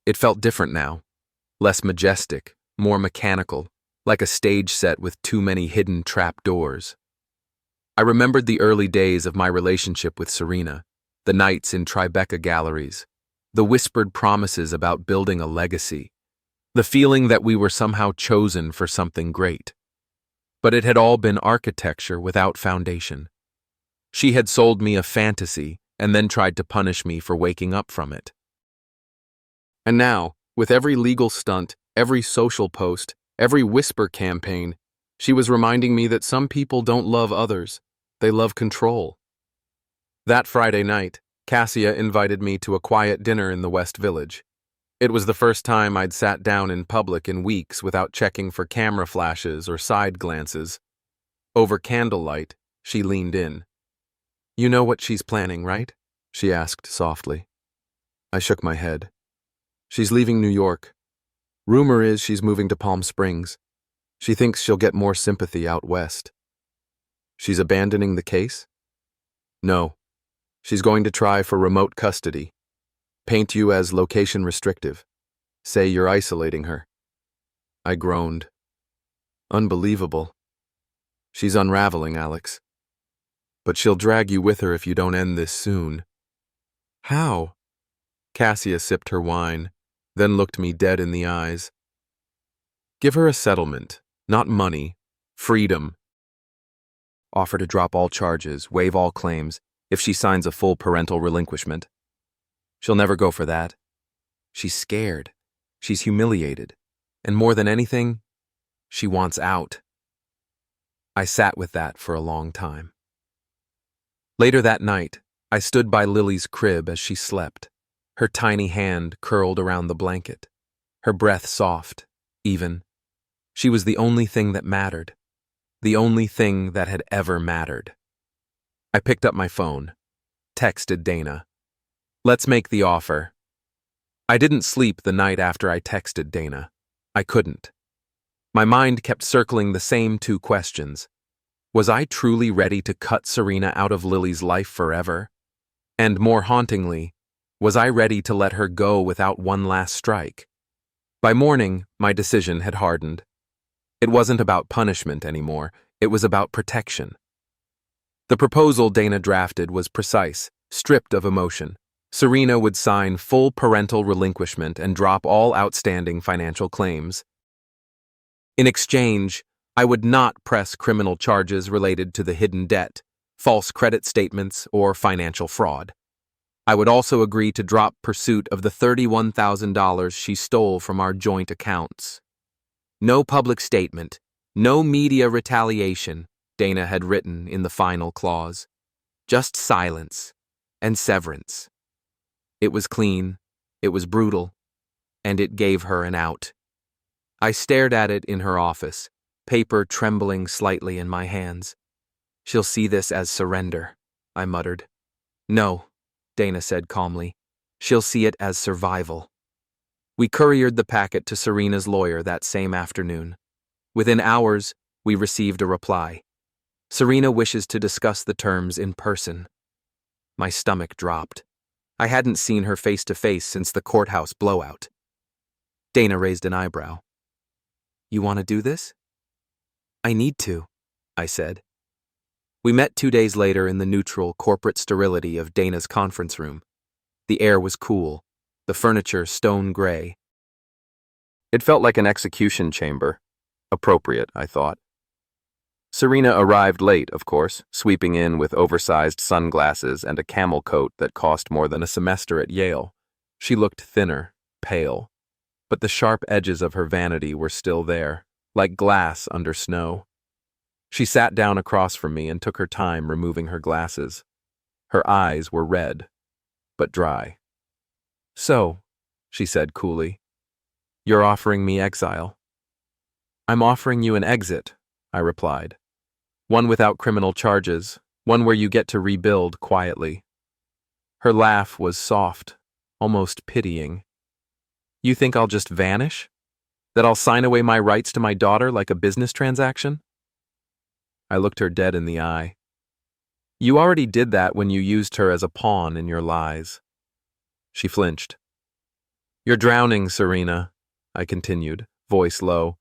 It felt different now. Less majestic, more mechanical, like a stage set with too many hidden trap doors. I remembered the early days of my relationship with Serena, the nights in Tribeca galleries, the whispered promises about building a legacy, the feeling that we were somehow chosen for something great. But it had all been architecture without foundation. She had sold me a fantasy and then tried to punish me for waking up from it. And now, with every legal stunt, every social post, every whisper campaign, she was reminding me that some people don't love others, they love control. That Friday night, Cassia invited me to a quiet dinner in the West Village. It was the first time I'd sat down in public in weeks without checking for camera flashes or side glances. Over candlelight, she leaned in. "You know what she's planning, right?" she asked softly. I shook my head. "She's leaving New York. Rumor is she's moving to Palm Springs. She thinks she'll get more sympathy out west." "She's abandoning the case?" "No. She's going to try for remote custody. Paint you as location restrictive. Say you're isolating her." I groaned. "Unbelievable. She's unraveling, Alex. But she'll drag you with her if you don't end this soon." "How?" Cassia sipped her wine, then looked me dead in the eyes. Give her a settlement, not money, freedom. Offer to drop all charges, waive all claims, if she signs a full parental relinquishment. She'll never go for that. She's scared. She's humiliated. And more than anything, she wants out. I sat with that for a long time. Later that night, I stood by Lily's crib as she slept, her tiny hand curled around the blanket, her breath soft, even. She was the only thing that mattered, the only thing that had ever mattered. I picked up my phone, texted Dana. Let's make the offer. I didn't sleep the night after I texted Dana. I couldn't. My mind kept circling the same two questions. Was I truly ready to cut Serena out of Lily's life forever? And more hauntingly, was I ready to let her go without one last strike? By morning, my decision had hardened. It wasn't about punishment anymore, it was about protection. The proposal Dana drafted was precise, stripped of emotion. Serena would sign full parental relinquishment and drop all outstanding financial claims. In exchange, I would not press criminal charges related to the hidden debt, false credit statements, or financial fraud. I would also agree to drop pursuit of the $31,000 she stole from our joint accounts. No public statement, no media retaliation, Dana had written in the final clause. Just silence and severance. It was clean, it was brutal, and it gave her an out. I stared at it in her office, paper trembling slightly in my hands. She'll see this as surrender, I muttered. No, Dana said calmly. She'll see it as survival. We couriered the packet to Serena's lawyer that same afternoon. Within hours, we received a reply. Serena wishes to discuss the terms in person. My stomach dropped. I hadn't seen her face to face since the courthouse blowout. Dana raised an eyebrow. You want to do this? I need to, I said. We met 2 days later in the neutral corporate sterility of Dana's conference room. The air was cool, the furniture stone gray. It felt like an execution chamber. Appropriate, I thought. Serena arrived late, of course, sweeping in with oversized sunglasses and a camel coat that cost more than a semester at Yale. She looked thinner, pale, but the sharp edges of her vanity were still there, like glass under snow. She sat down across from me and took her time removing her glasses. Her eyes were red, but dry. So, she said coolly, you're offering me exile. I'm offering you an exit, I replied. One without criminal charges, one where you get to rebuild quietly. Her laugh was soft, almost pitying. You think I'll just vanish? That I'll sign away my rights to my daughter like a business transaction? I looked her dead in the eye. You already did that when you used her as a pawn in your lies. She flinched. You're drowning, Serena, I continued, voice low.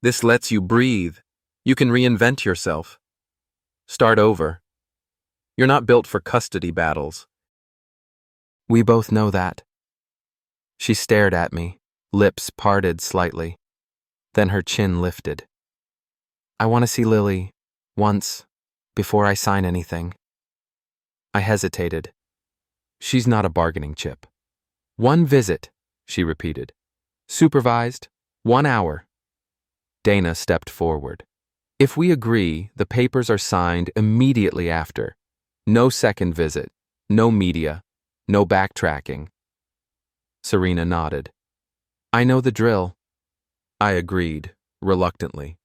This lets you breathe. You can reinvent yourself. Start over. You're not built for custody battles. We both know that. She stared at me, lips parted slightly. Then her chin lifted. I want to see Lily, once, before I sign anything. I hesitated. She's not a bargaining chip. 1 visit, she repeated. Supervised, 1 hour. Dana stepped forward. If we agree, the papers are signed immediately after. No second visit, no media, no backtracking. Serena nodded. I know the drill. I agreed, reluctantly.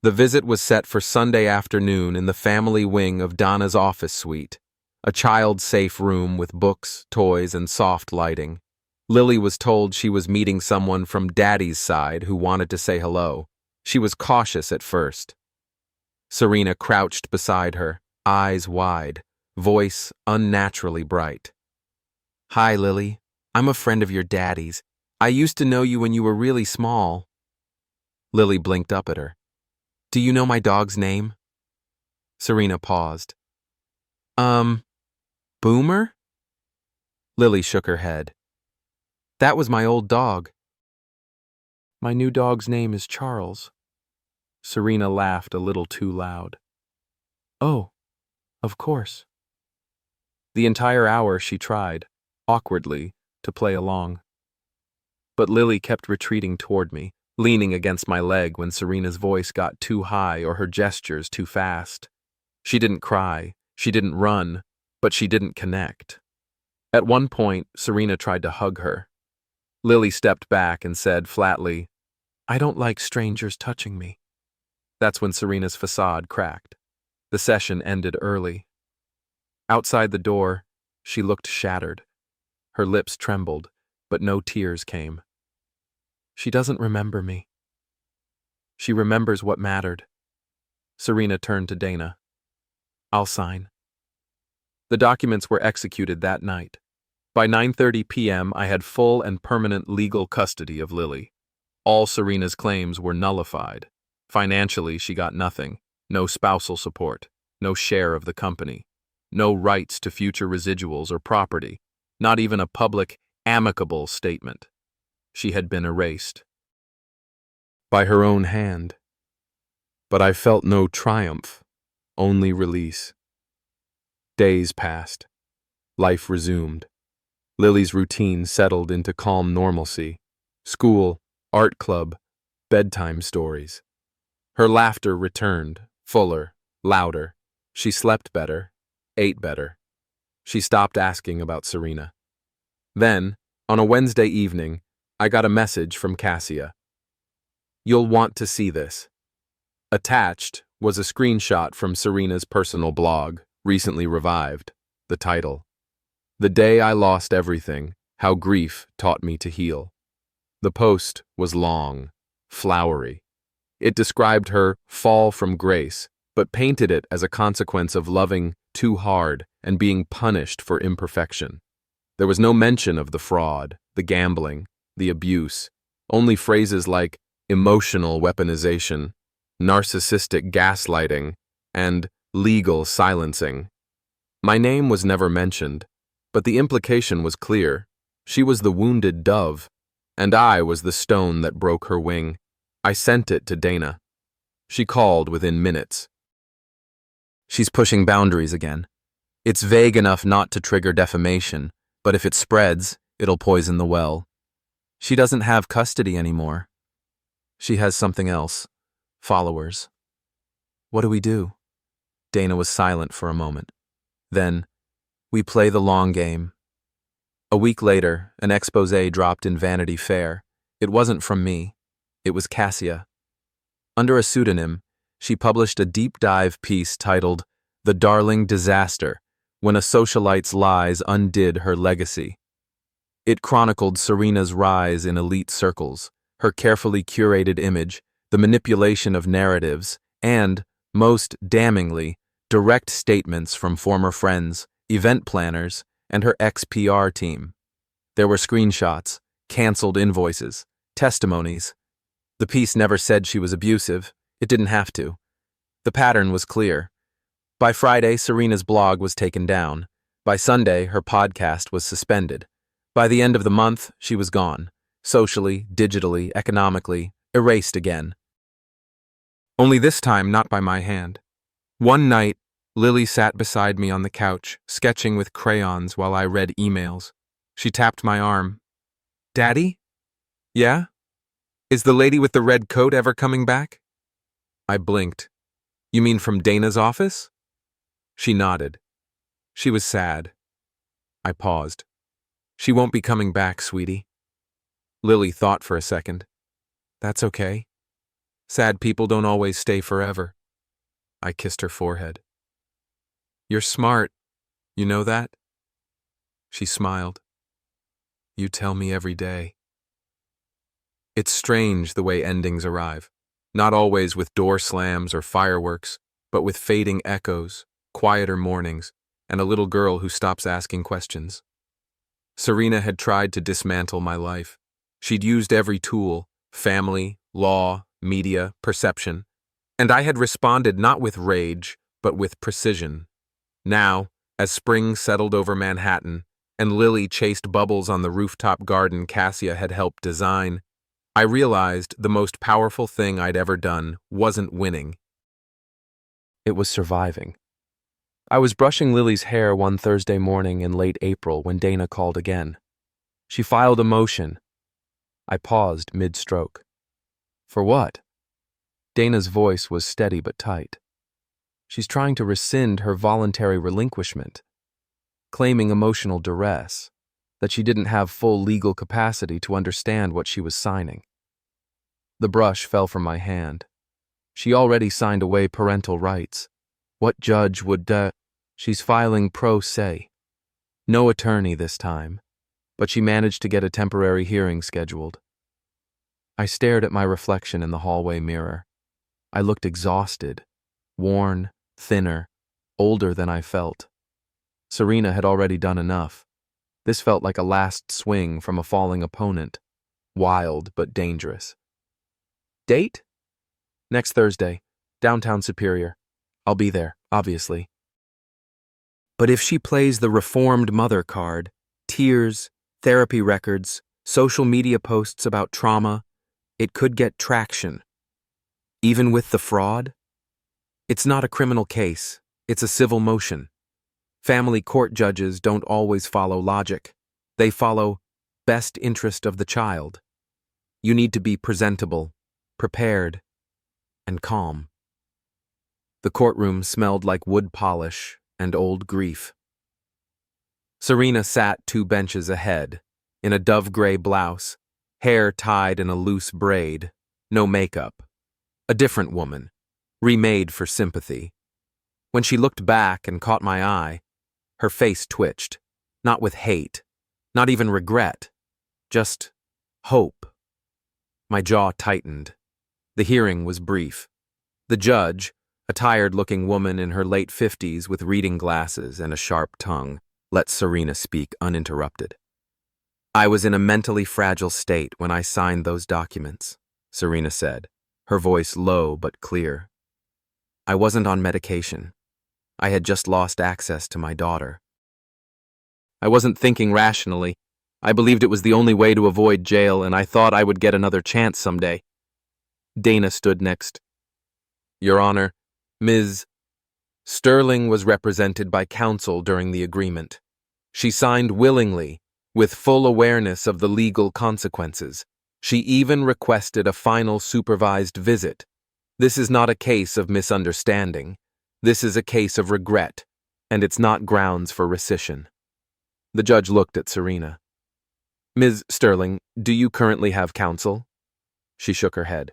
The visit was set for Sunday afternoon in the family wing of Donna's office suite, a child-safe room with books, toys, and soft lighting. Lily was told she was meeting someone from Daddy's side who wanted to say hello. She was cautious at first. Serena crouched beside her, eyes wide, voice unnaturally bright. Hi, Lily. I'm a friend of your daddy's. I used to know you when you were really small. Lily blinked up at her. Do you know my dog's name? Serena paused. Boomer? Lily shook her head. That was my old dog. My new dog's name is Charles. Serena laughed a little too loud. Oh, of course. The entire hour she tried, awkwardly, to play along. But Lily kept retreating toward me, leaning against my leg when Serena's voice got too high or her gestures too fast. She didn't cry, she didn't run, but she didn't connect. At one point, Serena tried to hug her. Lily stepped back and said flatly, "I don't like strangers touching me." That's when Serena's facade cracked. The session ended early. Outside the door, she looked shattered. Her lips trembled, but no tears came. She doesn't remember me. She remembers what mattered. Serena turned to Dana. I'll sign. The documents were executed that night. By 9:30 p.m., I had full and permanent legal custody of Lily. All Serena's claims were nullified. Financially, she got nothing. No spousal support. No share of the company. No rights to future residuals or property. Not even a public, amicable statement. She had been erased. By her own hand. But I felt no triumph, only release. Days passed. Life resumed. Lily's routine settled into calm normalcy. School, art club, bedtime stories. Her laughter returned, fuller, louder. She slept better, ate better. She stopped asking about Serena. Then, on a Wednesday evening, I got a message from Cassia. You'll want to see this. Attached was a screenshot from Serena's personal blog, recently revived. The title, "The Day I Lost Everything, How Grief Taught Me to Heal." The post was long, flowery. It described her fall from grace, but painted it as a consequence of loving too hard and being punished for imperfection. There was no mention of the fraud, the gambling, the abuse, only phrases like emotional weaponization, narcissistic gaslighting, and legal silencing. My name was never mentioned, but the implication was clear. She was the wounded dove, and I was the stone that broke her wing. I sent it to Dana. She called within minutes. She's pushing boundaries again. It's vague enough not to trigger defamation, but if it spreads, it'll poison the well. She doesn't have custody anymore. She has something else. Followers. What do we do? Dana was silent for a moment. Then, we play the long game. A week later, an exposé dropped in Vanity Fair. It wasn't from me. It was Cassia. Under a pseudonym, she published a deep dive piece titled "The Darling Disaster," when a socialite's lies undid her legacy. It chronicled Serena's rise in elite circles, her carefully curated image, the manipulation of narratives, and, most damningly, direct statements from former friends, event planners, and her ex-PR team. There were screenshots, canceled invoices, testimonies. The piece never said she was abusive. It didn't have to. The pattern was clear. By Friday, Serena's blog was taken down. By Sunday, her podcast was suspended. By the end of the month, she was gone. Socially, digitally, economically, erased again. Only this time not by my hand. One night, Lily sat beside me on the couch, sketching with crayons while I read emails. She tapped my arm. "Daddy? Yeah? Is the lady with the red coat ever coming back?" I blinked. "You mean from Dana's office?" She nodded. She was sad. I paused. "She won't be coming back, sweetie." Lily thought for a second. "That's okay. Sad people don't always stay forever." I kissed her forehead. "You're smart. You know that?" She smiled. "You tell me every day." It's strange the way endings arrive. Not always with door slams or fireworks, but with fading echoes, quieter mornings, and a little girl who stops asking questions. Serena had tried to dismantle my life. She'd used every tool, family, law, media, perception, and I had responded not with rage, but with precision. Now, as spring settled over Manhattan, and Lily chased bubbles on the rooftop garden Cassia had helped design, I realized the most powerful thing I'd ever done wasn't winning. It was surviving. I was brushing Lily's hair one Thursday morning in late April when Dana called again. She filed a motion. I paused mid-stroke. For what? Dana's voice was steady but tight. She's trying to rescind her voluntary relinquishment, claiming emotional duress, that she didn't have full legal capacity to understand what she was signing. The brush fell from my hand. She already signed away parental rights. What judge would She's filing pro se. No attorney this time, but she managed to get a temporary hearing scheduled. I stared at my reflection in the hallway mirror. I looked exhausted, worn, thinner, older than I felt. Serena had already done enough. This felt like a last swing from a falling opponent, wild but dangerous. Date? Next Thursday, downtown Superior. I'll be there, obviously. But if she plays the reformed mother card, tears, therapy records, social media posts about trauma, it could get traction. Even with the fraud? It's not a criminal case, it's a civil motion. Family court judges don't always follow logic. They follow best interest of the child. You need to be presentable, prepared, and calm. The courtroom smelled like wood polish and old grief. Serena sat 2 benches ahead, in a dove-gray blouse, hair tied in a loose braid, no makeup. A different woman, remade for sympathy. When she looked back and caught my eye, her face twitched, not with hate, not even regret, just hope. My jaw tightened. The hearing was brief. The judge, a tired-looking woman in her late 50s with reading glasses and a sharp tongue, let Serena speak uninterrupted. I was in a mentally fragile state when I signed those documents, Serena said, her voice low but clear. I wasn't on medication. I had just lost access to my daughter. I wasn't thinking rationally. I believed it was the only way to avoid jail, and I thought I would get another chance someday. Dana stood next. Your Honor, Ms. Sterling was represented by counsel during the agreement. She signed willingly, with full awareness of the legal consequences. She even requested a final supervised visit. This is not a case of misunderstanding. This is a case of regret, and it's not grounds for rescission. The judge looked at Serena. Ms. Sterling, do you currently have counsel? She shook her head.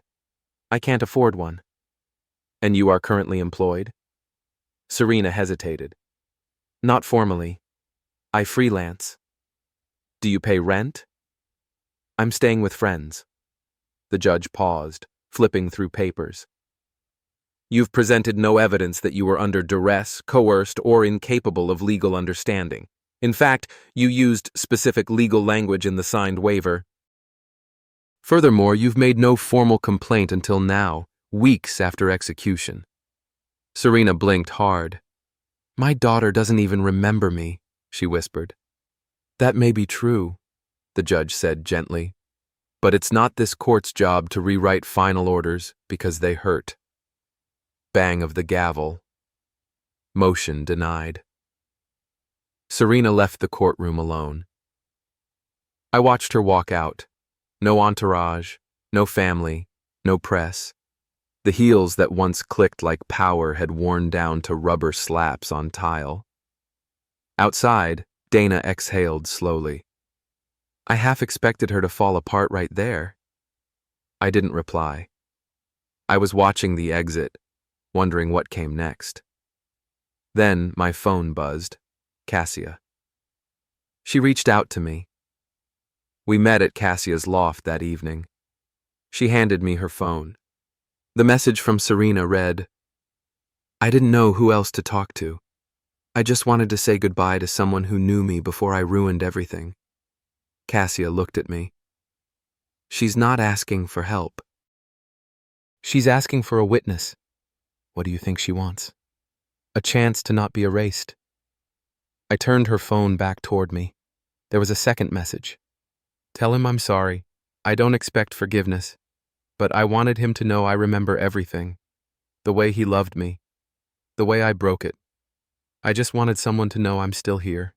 I can't afford one. And you are currently employed? Serena hesitated. Not formally. I freelance. Do you pay rent? I'm staying with friends. The judge paused, flipping through papers. You've presented no evidence that you were under duress, coerced, or incapable of legal understanding. In fact, you used specific legal language in the signed waiver. Furthermore, you've made no formal complaint until now, weeks after execution. Serena blinked hard. My daughter doesn't even remember me, she whispered. That may be true, the judge said gently, but it's not this court's job to rewrite final orders because they hurt. Bang of the gavel. Motion denied. Serena left the courtroom alone. I watched her walk out. No entourage, no family, no press. The heels that once clicked like power had worn down to rubber slaps on tile. Outside, Dana exhaled slowly. I half expected her to fall apart right there. I didn't reply. I was watching the exit, wondering what came next. Then my phone buzzed. Cassia. She reached out to me. We met at Cassia's loft that evening. She handed me her phone. The message from Serena read, I didn't know who else to talk to. I just wanted to say goodbye to someone who knew me before I ruined everything. Cassia looked at me. She's not asking for help. She's asking for a witness. What do you think she wants? A chance to not be erased. I turned her phone back toward me. There was a second message. Tell him I'm sorry. I don't expect forgiveness, but I wanted him to know I remember everything. The way he loved me. The way I broke it. I just wanted someone to know I'm still here.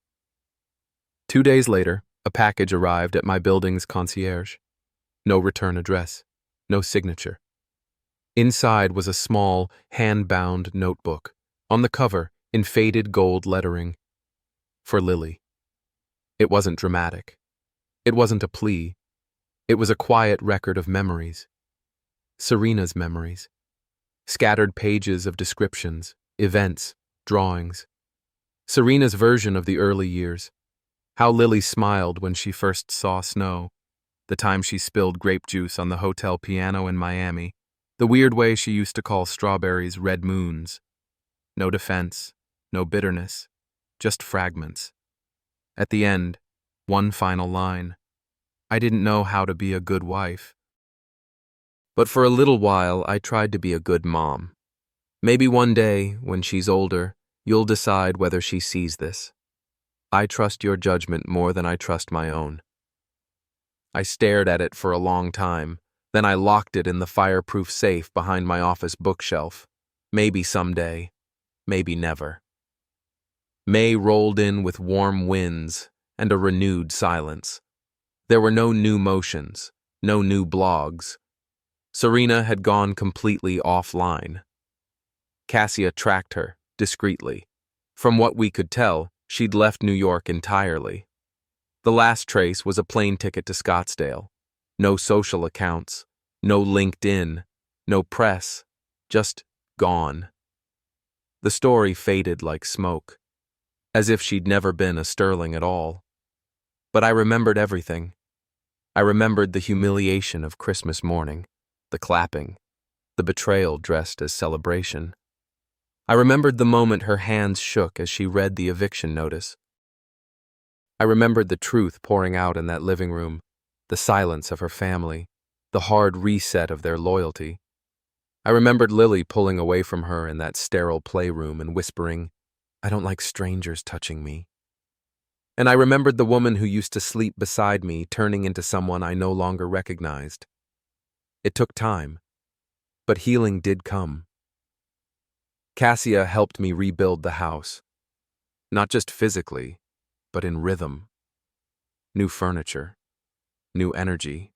2 days later, a package arrived at my building's concierge. No return address. No signature. Inside was a small, hand-bound notebook. On the cover, in faded gold lettering. For Lily. It wasn't dramatic. It wasn't a plea. It was a quiet record of memories. Serena's memories. Scattered pages of descriptions, events, drawings. Serena's version of the early years. How Lily smiled when she first saw snow. The time she spilled grape juice on the hotel piano in Miami. The weird way she used to call strawberries red moons. No defense, no bitterness, just fragments. At the end, one final line. I didn't know how to be a good wife. But for a little while, I tried to be a good mom. Maybe one day, when she's older, you'll decide whether she sees this. I trust your judgment more than I trust my own. I stared at it for a long time, then I locked it in the fireproof safe behind my office bookshelf. Maybe someday, maybe never. May rolled in with warm winds and a renewed silence. There were no new motions, no new blogs. Serena had gone completely offline. Cassia tracked her, discreetly. From what we could tell, she'd left New York entirely. The last trace was a plane ticket to Scottsdale. No social accounts, no LinkedIn, no press, just gone. The story faded like smoke, as if she'd never been a Sterling at all. But I remembered everything. I remembered the humiliation of Christmas morning, the clapping, the betrayal dressed as celebration. I remembered the moment her hands shook as she read the eviction notice. I remembered the truth pouring out in that living room, the silence of her family, the hard reset of their loyalty. I remembered Lily pulling away from her in that sterile playroom and whispering, I don't like strangers touching me. And I remembered the woman who used to sleep beside me turning into someone I no longer recognized. It took time, but healing did come. Cassia helped me rebuild the house, not just physically, but in rhythm. New furniture, new energy.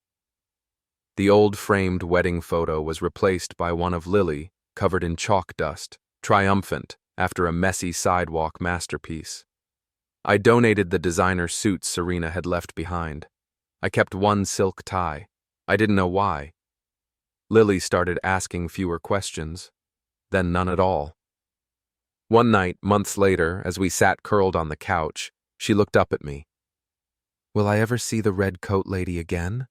The old framed wedding photo was replaced by one of Lily, covered in chalk dust, triumphant after a messy sidewalk masterpiece. I donated the designer suits Serena had left behind. I kept one silk tie. I didn't know why. Lily started asking fewer questions, then none at all. One night, months later, as we sat curled on the couch, she looked up at me. Will I ever see the red coat lady again?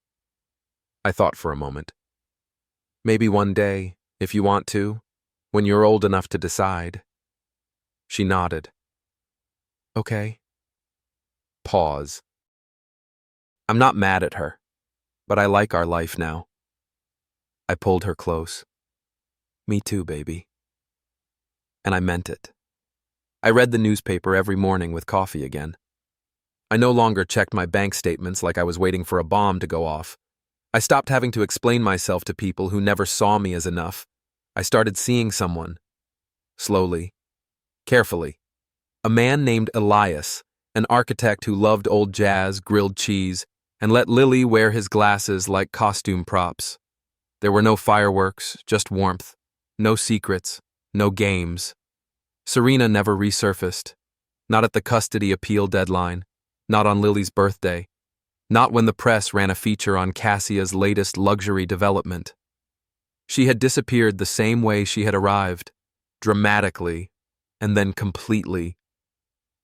I thought for a moment. Maybe one day, if you want to, when you're old enough to decide. She nodded. Okay. Pause. I'm not mad at her, but I like our life now. I pulled her close. Me too, baby. And I meant it. I read the newspaper every morning with coffee again. I no longer checked my bank statements like I was waiting for a bomb to go off. I stopped having to explain myself to people who never saw me as enough. I started seeing someone. Slowly. Carefully. A man named Elias, an architect who loved old jazz, grilled cheese, and let Lily wear his glasses like costume props. There were no fireworks, just warmth. No secrets, no games. Serena never resurfaced. Not at the custody appeal deadline. Not on Lily's birthday. Not when the press ran a feature on Cassia's latest luxury development. She had disappeared the same way she had arrived, dramatically, and then completely.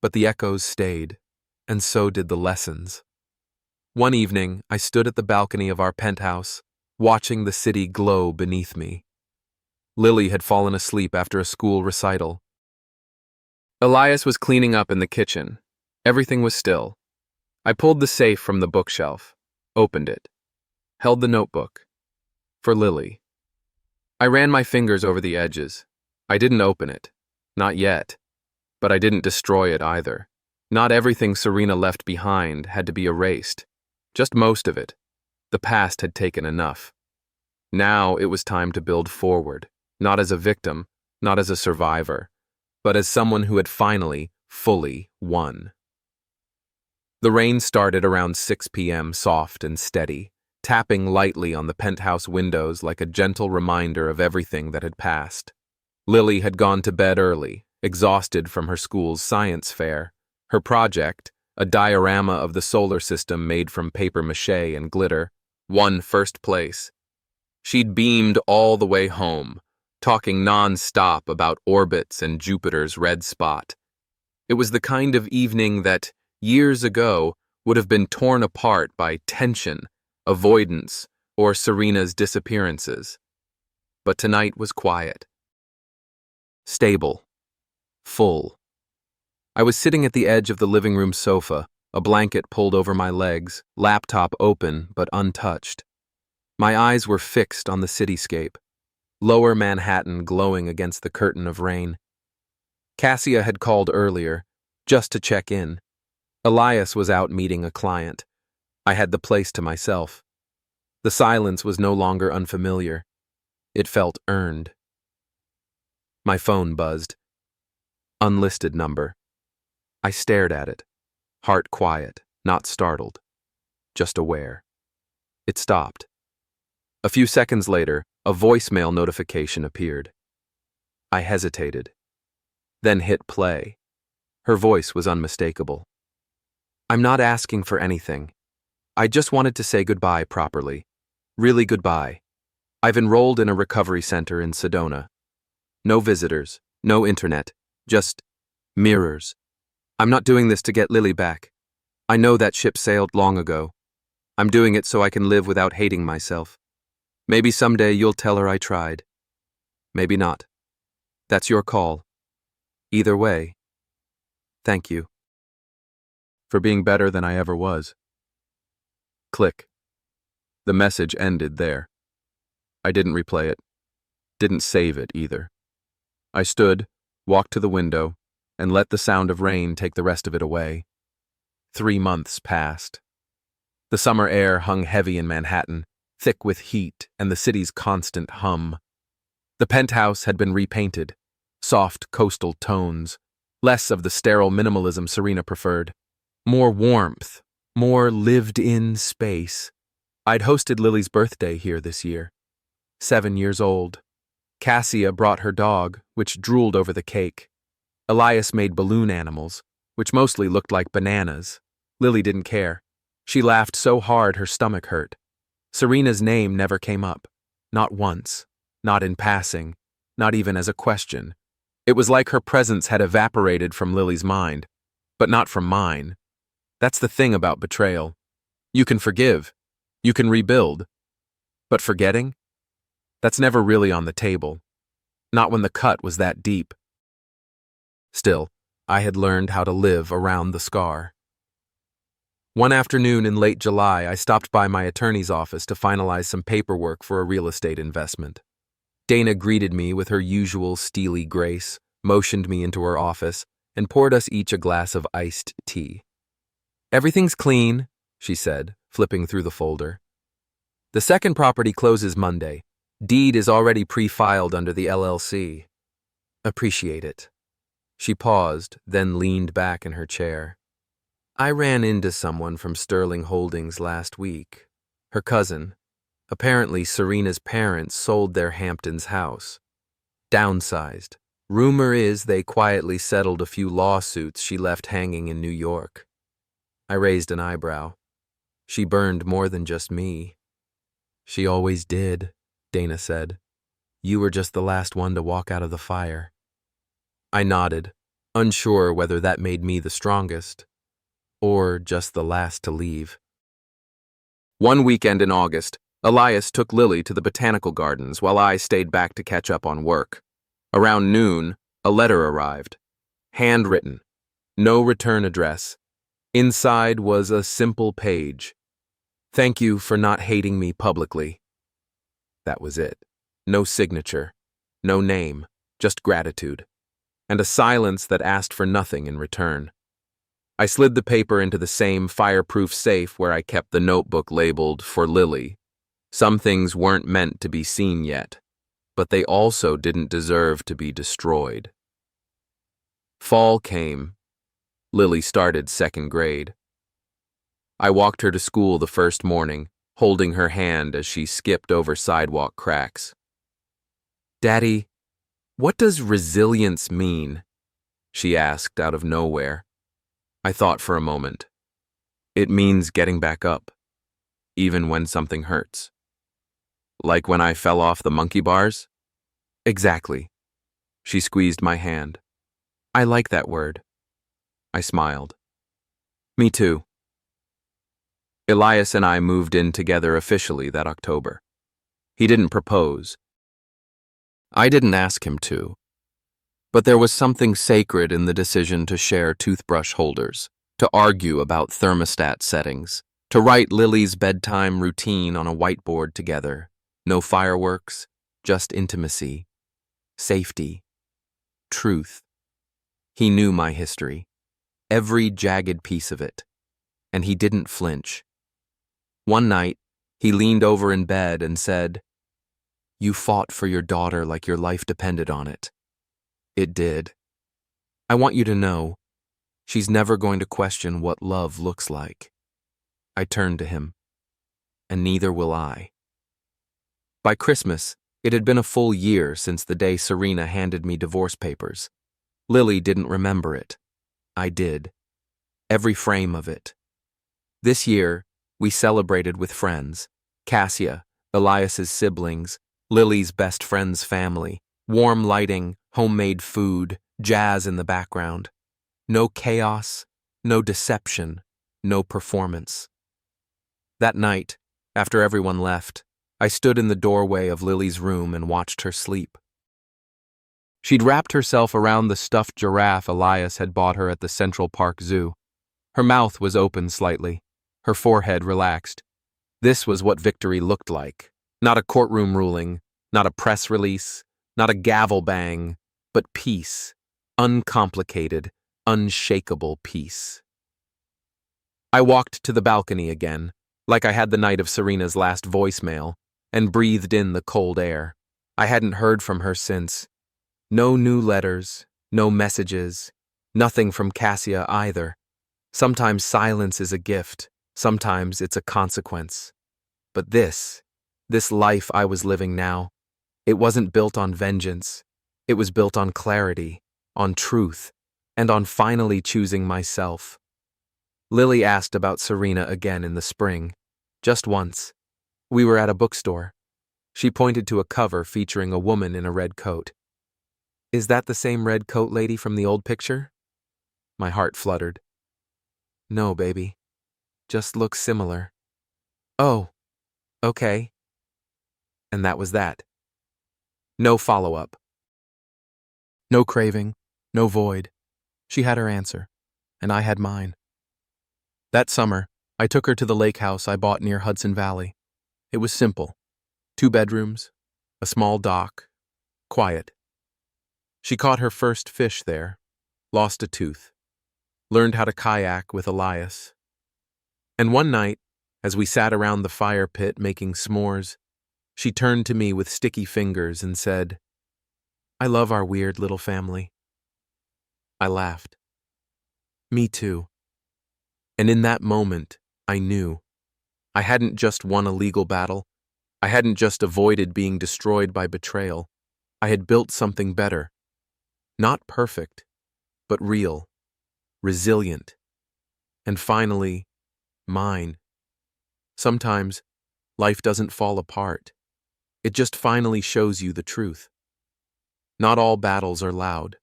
But the echoes stayed, and so did the lessons. One evening, I stood at the balcony of our penthouse, watching the city glow beneath me. Lily had fallen asleep after a school recital. Elias was cleaning up in the kitchen. Everything was still. I pulled the safe from the bookshelf, opened it, held the notebook. For Lily. I ran my fingers over the edges. I didn't open it. Not yet. But I didn't destroy it either. Not everything Serena left behind had to be erased. Just most of it. The past had taken enough. Now it was time to build forward, not as a victim, not as a survivor, but as someone who had finally, fully won. The rain started around 6 p.m., soft and steady, tapping lightly on the penthouse windows like a gentle reminder of everything that had passed. Lily had gone to bed early, exhausted from her school's science fair. Her project, a diorama of the solar system made from papier-mâché and glitter, won first place. She'd beamed all the way home, talking non-stop about orbits and Jupiter's red spot. It was the kind of evening that, years ago, would have been torn apart by tension, avoidance, or Serena's disappearances. But tonight was quiet. Stable. Full. I was sitting at the edge of the living room sofa, a blanket pulled over my legs, laptop open but untouched. My eyes were fixed on the cityscape, lower Manhattan glowing against the curtain of rain. Cassia had called earlier, just to check in. Elias was out meeting a client. I had the place to myself. The silence was no longer unfamiliar. It felt earned. My phone buzzed. Unlisted number. I stared at it, heart quiet, not startled, just aware. It stopped. A few seconds later, a voicemail notification appeared. I hesitated, then hit play. Her voice was unmistakable. I'm not asking for anything. I just wanted to say goodbye properly. Really goodbye. I've enrolled in a recovery center in Sedona. No visitors, no internet, just mirrors. I'm not doing this to get Lily back. I know that ship sailed long ago. I'm doing it so I can live without hating myself. Maybe someday you'll tell her I tried. Maybe not. That's your call. Either way, thank you. For being better than I ever was. Click. The message ended there. I didn't replay it. Didn't save it either. I stood, walked to the window, and let the sound of rain take the rest of it away. 3 months passed. The summer air hung heavy in Manhattan, thick with heat and the city's constant hum. The penthouse had been repainted, soft coastal tones, less of the sterile minimalism Serena preferred. More warmth, more lived-in space. I'd hosted Lily's birthday here this year. 7 years old. Cassia brought her dog, which drooled over the cake. Elias made balloon animals, which mostly looked like bananas. Lily didn't care. She laughed so hard her stomach hurt. Serena's name never came up. Not once. Not in passing. Not even as a question. It was like her presence had evaporated from Lily's mind, but not from mine. That's the thing about betrayal. You can forgive. You can rebuild. But forgetting? That's never really on the table. Not when the cut was that deep. Still, I had learned how to live around the scar. One afternoon in late July, I stopped by my attorney's office to finalize some paperwork for a real estate investment. Dana greeted me with her usual steely grace, motioned me into her office, and poured us each a glass of iced tea. "Everything's clean," she said, flipping through the folder. "The second property closes Monday. Deed is already pre-filed under the LLC. Appreciate it." She paused, then leaned back in her chair. "I ran into someone from Sterling Holdings last week. Her cousin. Apparently, Serena's parents sold their Hamptons house. Downsized. Rumor is they quietly settled a few lawsuits she left hanging in New York." I raised an eyebrow. She burned more than just me. "She always did," Dana said. "You were just the last one to walk out of the fire." I nodded, unsure whether that made me the strongest, or just the last to leave. One weekend in August, Elias took Lily to the botanical gardens while I stayed back to catch up on work. Around noon, a letter arrived. Handwritten. No return address. Inside was a simple page. "Thank you for not hating me publicly." That was it. No signature. No name. Just gratitude. And a silence that asked for nothing in return. I slid the paper into the same fireproof safe where I kept the notebook labeled "For Lily." Some things weren't meant to be seen yet, but they also didn't deserve to be destroyed. Fall came. Lily started second grade. I walked her to school the first morning, holding her hand as she skipped over sidewalk cracks. "Daddy, what does resilience mean?" she asked out of nowhere. I thought for a moment. It means getting back up, even when something hurts. Like when I fell off the monkey bars? Exactly. She squeezed my hand. I like that word. I smiled. Me too. Elias and I moved in together officially that October. He didn't propose. I didn't ask him to. But there was something sacred in the decision to share toothbrush holders, to argue about thermostat settings, to write Lily's bedtime routine on a whiteboard together. No fireworks, just intimacy, safety, truth. He knew my history, every jagged piece of it, and he didn't flinch. One night, he leaned over in bed and said, "You fought for your daughter like your life depended on it." It did. I want you to know, she's never going to question what love looks like. I turned to him, and neither will I. By Christmas, it had been a full year since the day Serena handed me divorce papers. Lily didn't remember it. I did. Every frame of it. This year, we celebrated with friends. Cassia, Elias's siblings, Lily's best friend's family, warm lighting, homemade food, jazz in the background. No chaos, no deception, no performance. That night, after everyone left, I stood in the doorway of Lily's room and watched her sleep. She'd wrapped herself around the stuffed giraffe Elias had bought her at the Central Park Zoo. Her mouth was open slightly, her forehead relaxed. This was what victory looked like. Not a courtroom ruling, not a press release, not a gavel bang, but peace. Uncomplicated, unshakable peace. I walked to the balcony again, like I had the night of Serena's last voicemail, and breathed in the cold air. I hadn't heard from her since. No new letters, no messages, nothing from Cassia either. Sometimes silence is a gift, sometimes it's a consequence. But this life I was living now, it wasn't built on vengeance. It was built on clarity, on truth, and on finally choosing myself. Lily asked about Serena again in the spring, just once. We were at a bookstore. She pointed to a cover featuring a woman in a red coat. "Is that the same red coat lady from the old picture?" My heart fluttered. "No, baby. Just looks similar." "Oh, okay." And that was that. No follow-up. No craving, no void. She had her answer, and I had mine. That summer, I took her to the lake house I bought near Hudson Valley. It was simple. 2 bedrooms, a small dock, quiet. She caught her first fish there, lost a tooth, learned how to kayak with Elias. And one night, as we sat around the fire pit making s'mores, she turned to me with sticky fingers and said, "I love our weird little family." I laughed. Me too. And in that moment, I knew. I hadn't just won a legal battle. I hadn't just avoided being destroyed by betrayal. I had built something better. Not perfect, but real, resilient, and finally, mine. Sometimes, life doesn't fall apart. It just finally shows you the truth. Not all battles are loud.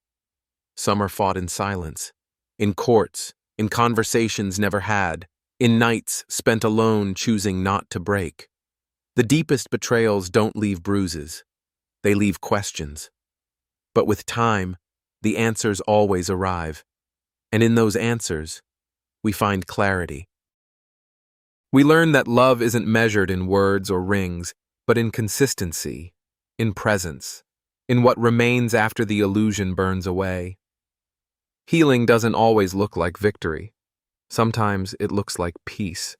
Some are fought in silence, in courts, in conversations never had, in nights spent alone choosing not to break. The deepest betrayals don't leave bruises. They leave questions. But with time, the answers always arrive. And in those answers, we find clarity. We learn that love isn't measured in words or rings, but in consistency, in presence, in what remains after the illusion burns away. Healing doesn't always look like victory. Sometimes it looks like peace,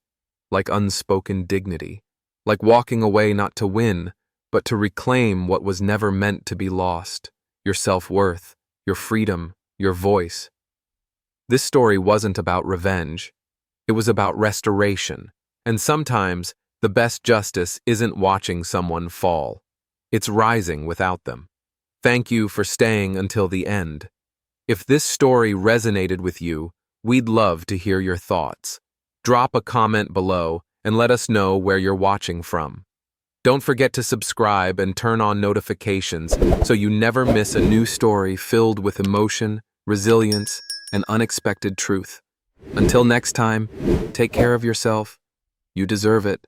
like unspoken dignity, like walking away not to win, but to reclaim what was never meant to be lost, your self-worth, your freedom, your voice. This story wasn't about revenge. It was about restoration, and sometimes the best justice isn't watching someone fall. It's rising without them. Thank you for staying until the end. If this story resonated with you, we'd love to hear your thoughts. Drop a comment below and let us know where you're watching from. Don't forget to subscribe and turn on notifications so you never miss a new story filled with emotion, resilience, and unexpected truth. Until next time, take care of yourself. You deserve it.